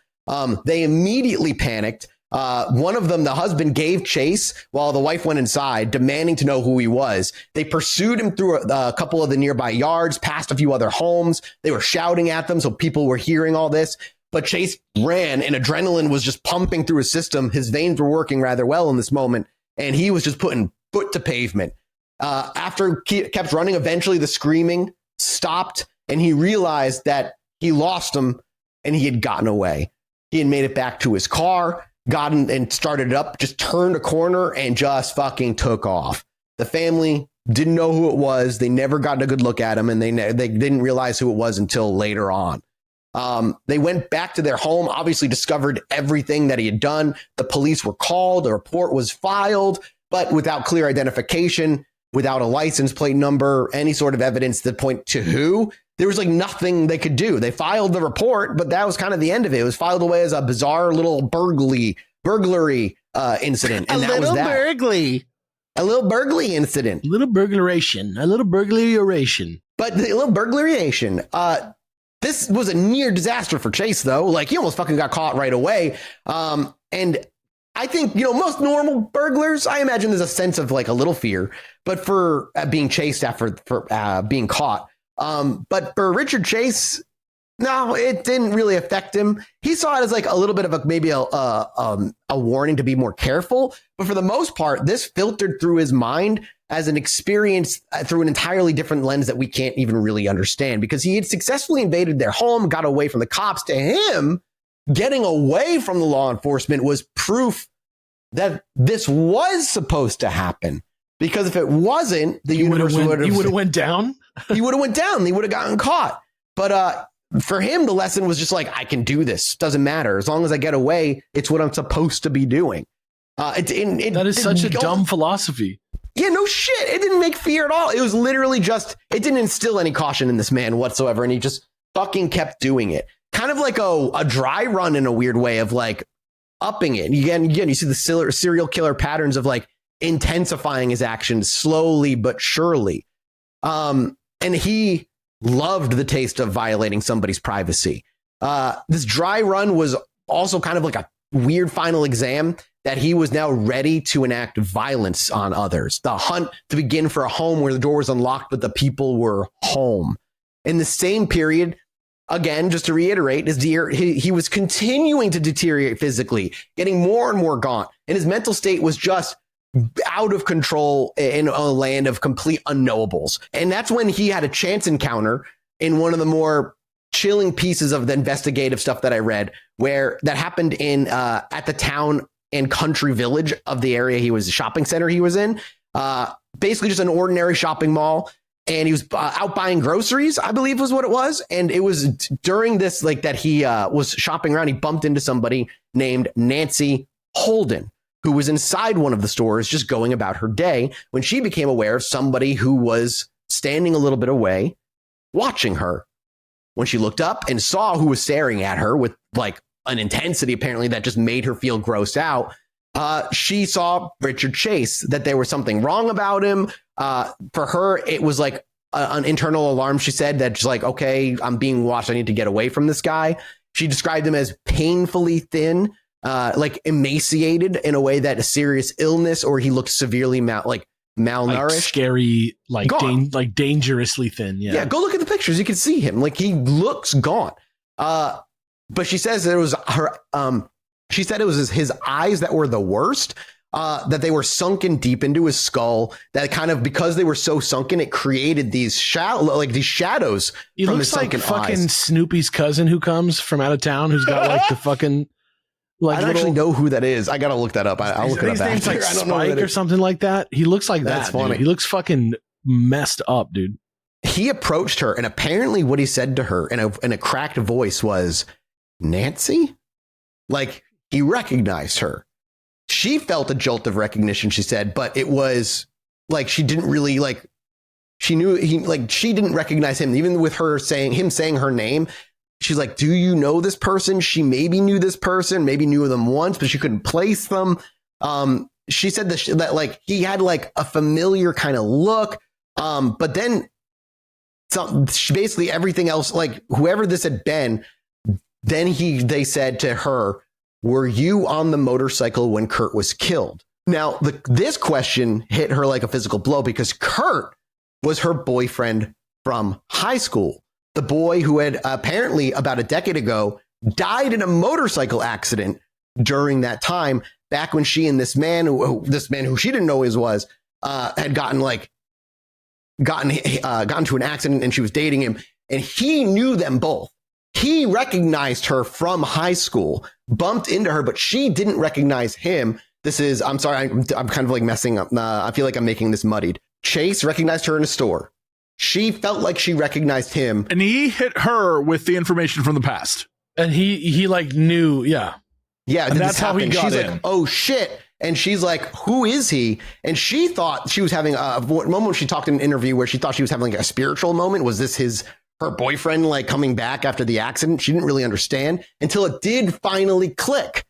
They immediately panicked. One of them, the husband, gave chase while the wife went inside, demanding to know who he was. They pursued him through a couple of the nearby yards, past a few other homes. They were shouting at them, so people were hearing all this. But Chase ran, and adrenaline was just pumping through his system. His veins were working rather well in this moment, and he was just putting foot to pavement. After he kept running, eventually the screaming stopped, and he realized that he lost him, and he had gotten away. He had made it back to his car, got in and started it up, just turned a corner and just fucking took off. The family didn't know who it was. They never got a good look at him, and they didn't realize who it was until later on. They went back to their home, obviously discovered everything that he had done. The police were called, a report was filed, but without clear identification, without a license plate number, any sort of evidence that point to who. There was like nothing they could do. They filed the report, but that was kind of the end of it. It was filed away as a bizarre little burglary incident. And that was that. A little burglary incident. A little burglaration. But the little burglarization. This was a near disaster for Chase, though. Like, he almost fucking got caught right away. And I think, most normal burglars, I imagine there's a sense of like a little fear, but for being chased after being caught. But for Richard Chase, no, it didn't really affect him. He saw it as like a little bit of maybe a warning to be more careful. But for the most part, this filtered through his mind as an experience through an entirely different lens that we can't even really understand, because he had successfully invaded their home, got away from the cops. To him, getting away from the law enforcement was proof that this was supposed to happen. Because if it wasn't, the universe would have... He would have went down? He would have went down. He would have gotten caught. But for him, the lesson was just like, I can do this. Doesn't matter. As long as I get away, it's what I'm supposed to be doing. That is such a dumb philosophy. Yeah, no shit. It didn't make fear at all. It was literally just, it didn't instill any caution in this man whatsoever. And he just fucking kept doing it. Kind of like a dry run in a weird way of like upping it. Again, you see the serial killer patterns of like intensifying his actions slowly but surely. And he loved the taste of violating somebody's privacy. This dry run was also kind of like a weird final exam that he was now ready to enact violence on others. The hunt to begin for a home where the door was unlocked, but the people were home. In the same period, again, just to reiterate, he was continuing to deteriorate physically, getting more and more gaunt, and his mental state was just out of control in a land of complete unknowables. And that's when he had a chance encounter in one of the more chilling pieces of the investigative stuff that I read, where that happened in at the town and country village of the area the shopping center he was in. Basically just an ordinary shopping mall. And he was out buying groceries, I believe was what it was. And it was during this, like, that he was shopping around, he bumped into somebody named Nancy Holden, who was inside one of the stores just going about her day, when she became aware of somebody who was standing a little bit away watching her. When she looked up and saw who was staring at her with like an intensity apparently that just made her feel grossed out, she saw Richard Chase, that there was something wrong about him. For her, it was like an internal alarm. She said that she's like, okay, I'm being watched. I need to get away from this guy. She described him as painfully thin, like emaciated in a way that a serious illness, or he looked severely malnourished, like scary, like like dangerously thin. Yeah, go look at the pictures. You can see him. Like, he looks gone. But she says that it was her. She said it was his eyes that were the worst. That they were sunken deep into his skull. That kind of, because they were so sunken, it created these these shadows. He from looks his like sunken fucking eyes. Snoopy's cousin who comes from out of town, who's got like the fucking. Like, I don't actually know who that is. I gotta look that up. I'll look it up. His name's like I don't know Spike or something like that. He looks like That's that. funny. Dude. He looks fucking messed up, dude. He approached her, and apparently, what he said to her in a cracked voice was, "Nancy," like he recognized her. She felt a jolt of recognition. She said, but it was like she didn't really like. She knew she didn't recognize him, even with her saying her name. She's like, do you know this person? She maybe knew this person, maybe knew them once, but she couldn't place them. She said that like he had like a familiar kind of look. But then basically everything else, like whoever this had been, then they said to her, were you on the motorcycle when Kurt was killed? Now, this question hit her like a physical blow, because Kurt was her boyfriend from high school. The boy who had apparently about a decade ago died in a motorcycle accident during that time, back when she and this man who she didn't know was, had gotten to an accident, and she was dating him, and he knew them both. He recognized her from high school, bumped into her, but she didn't recognize him. I'm sorry, I'm kind of like messing up. I feel like I'm making this muddied. Chase recognized her in a store. She felt like she recognized him. And he hit her with the information from the past. And he like knew, yeah. Yeah, and that's how he got She's in. like, oh shit. And she's like, who is he? And she thought she was having a moment when she talked in an interview where she thought she was having like a spiritual moment. Was this her boyfriend like coming back after the accident? She didn't really understand until it did finally click.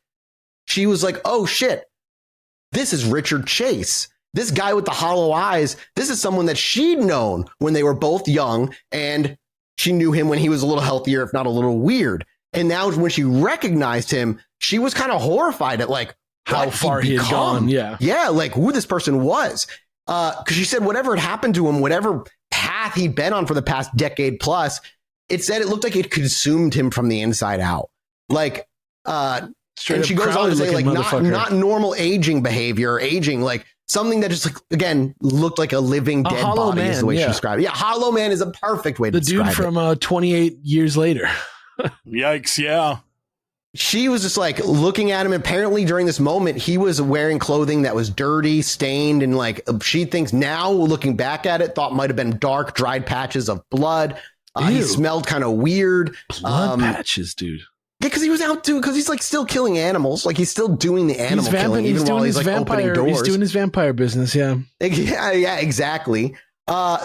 She was like, oh shit, this is Richard Chase. This guy with the hollow eyes, this is someone that she'd known when they were both young, and she knew him when he was a little healthier, if not a little weird. And now when she recognized him, she was kind of horrified at like how far he had gone. Yeah. Yeah. Like who this person was. Cause she said whatever had happened to him, whatever path he'd been on for the past decade plus, it said it looked like it consumed him from the inside out. Like, and she goes on to say like not normal aging behavior or aging, like something that just like, again, looked like a living dead body is the way she described it. Yeah. Hollow man is a perfect way to describe it. The dude from 28 years later. Yikes. Yeah. She was just like looking at him. Apparently during this moment, he was wearing clothing that was dirty, stained, and like she thinks now looking back at it, thought might have been dark, dried patches of blood. He smelled kind of weird. Blood patches, dude. Yeah, because he was out because he's like still killing animals. Like he's still doing the animal killing, even while he's like opening doors. He's doing his vampire business. Yeah. Yeah, exactly.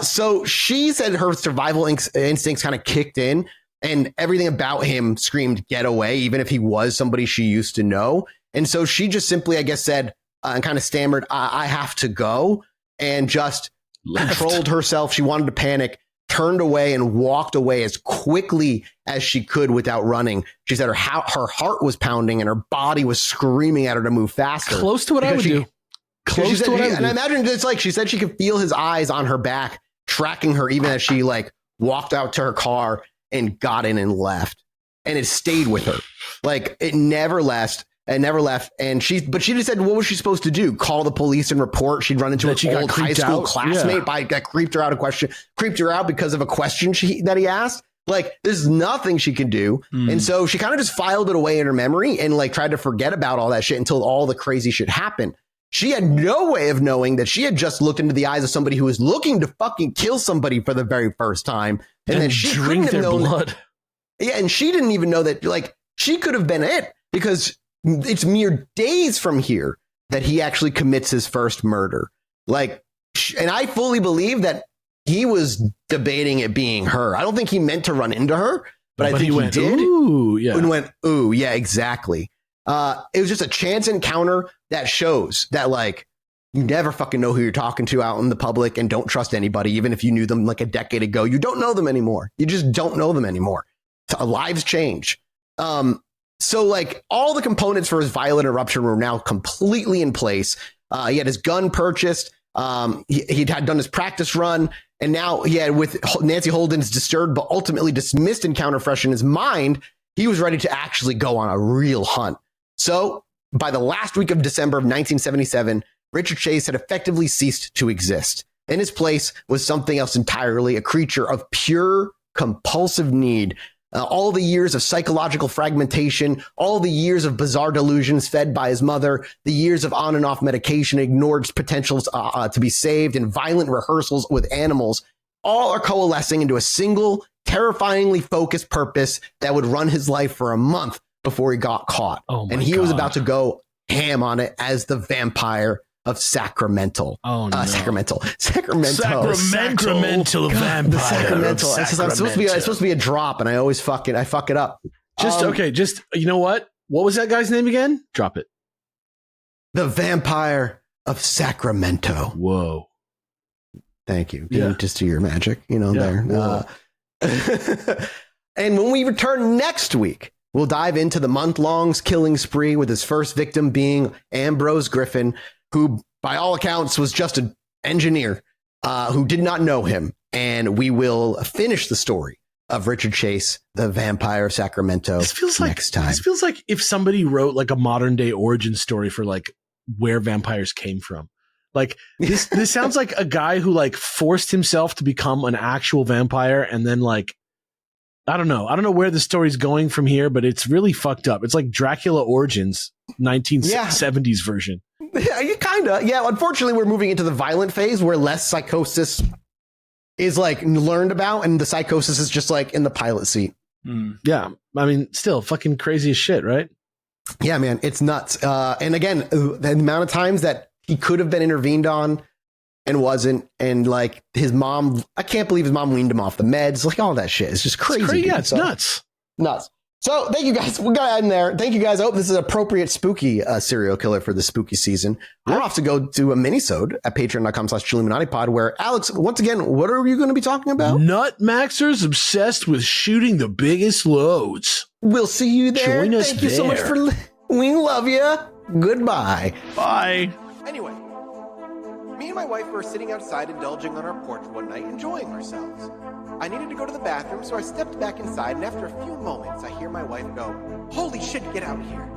So she said her survival instincts kind of kicked in, and everything about him screamed get away, even if he was somebody she used to know. And so she just simply, I guess, said and kind of stammered, I have to go, and just controlled herself. She wanted to panic, turned away and walked away as quickly as she could without running. She said her heart was pounding and her body was screaming at her to move faster. Close to what I would do. Close to what I would do. And I imagine it's like she said she could feel his eyes on her back, tracking her even as she like walked out to her car and got in and left. And it stayed with her. Like it never left. And she just said, what was she supposed to do? Call the police and report she'd run into an old high school classmate that creeped her out because of a question that he asked. Like there's nothing she could do. And so she kind of just filed it away in her memory and like tried to forget about all that shit until all the crazy shit happened. She had no way of knowing that she had just looked into the eyes of somebody who was looking to fucking kill somebody for the very first time. And then she drink their blood. Yeah. And she didn't even know that like she could have been it, because it's mere days from here that he actually commits his first murder. Like, and I fully believe that he was debating it being her. I don't think he meant to run into her, but I think he did. Ooh, yeah. And went, ooh, yeah, exactly. It was just a chance encounter that shows that like You never fucking know who you're talking to out in the public and don't trust anybody, even if you knew them like a decade ago. You don't know them anymore. You just don't know them anymore. So lives change. So like all the components for his violent eruption were now completely in place. He had his gun purchased. He had done his practice run. And now he had, with Nancy Holden's disturbed but ultimately dismissed encounter fresh in his mind, he was ready to actually go on a real hunt. So by the last week of December of 1977, Richard Chase had effectively ceased to exist. In his place was something else entirely, a creature of pure compulsive need. All the years of psychological fragmentation, all the years of bizarre delusions fed by his mother, the years of on and off medication, ignored potentials to be saved, and violent rehearsals with animals, all are coalescing into a single, terrifyingly focused purpose that would run his life for a month before he got caught. And he was about to go ham on it as the vampire of Sacramento. Sacramento vampire. The Sacramento. It's supposed to be a drop, and I fuck it up. Just you know what? What was that guy's name again? Drop it. The vampire of Sacramento. Whoa. Thank you. Just to your magic, there. And when we return next week, we'll dive into the month-long killing spree with his first victim being Ambrose Griffin, who, by all accounts, was just an engineer who did not know him. And we will finish the story of Richard Chase, the vampire of Sacramento, next time. This feels like if somebody wrote like a modern day origin story for like where vampires came from. Like this sounds like a guy who like forced himself to become an actual vampire, and then like I don't know where the story's going from here, but it's really fucked up. It's like Dracula Origins 1970s version. Yeah, kind of. Yeah, unfortunately, we're moving into the violent phase where less psychosis is like learned about, and the psychosis is just like in the pilot seat. Yeah, I mean, still fucking crazy as shit, right? Yeah, man, it's nuts. And again, the amount of times that he could have been intervened on and wasn't, and like his mom, I can't believe his mom weaned him off the meds, like all that shit. It's just crazy. Yeah, it's nuts. So thank you guys. We got in there. Thank you guys. I hope this is an appropriate spooky serial killer for the spooky season. We're off to go to a mini-sode at patreon.com/ChilluminatiPod, where Alex, once again, what are you going to be talking about? Nut Maxers obsessed with shooting the biggest loads. We'll see you there. Join us Thank you so much for we love you. Goodbye. Bye. Anyway, me and my wife were sitting outside indulging on our porch one night, enjoying ourselves. I needed to go to the bathroom, so I stepped back inside, and after a few moments, I hear my wife go, "Holy shit, get out here."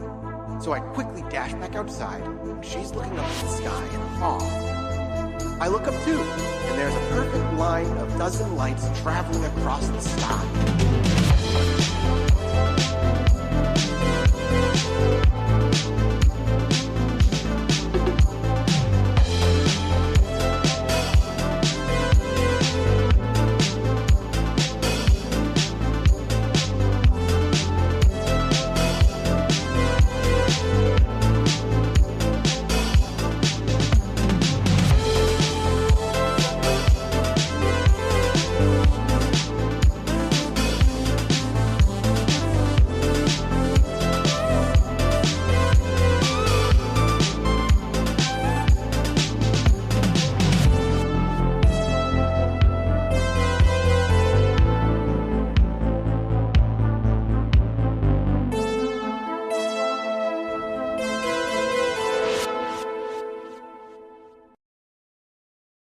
So I quickly dash back outside, and she's looking up at the sky in awe. I look up too, and there's a perfect line of dozen lights traveling across the sky.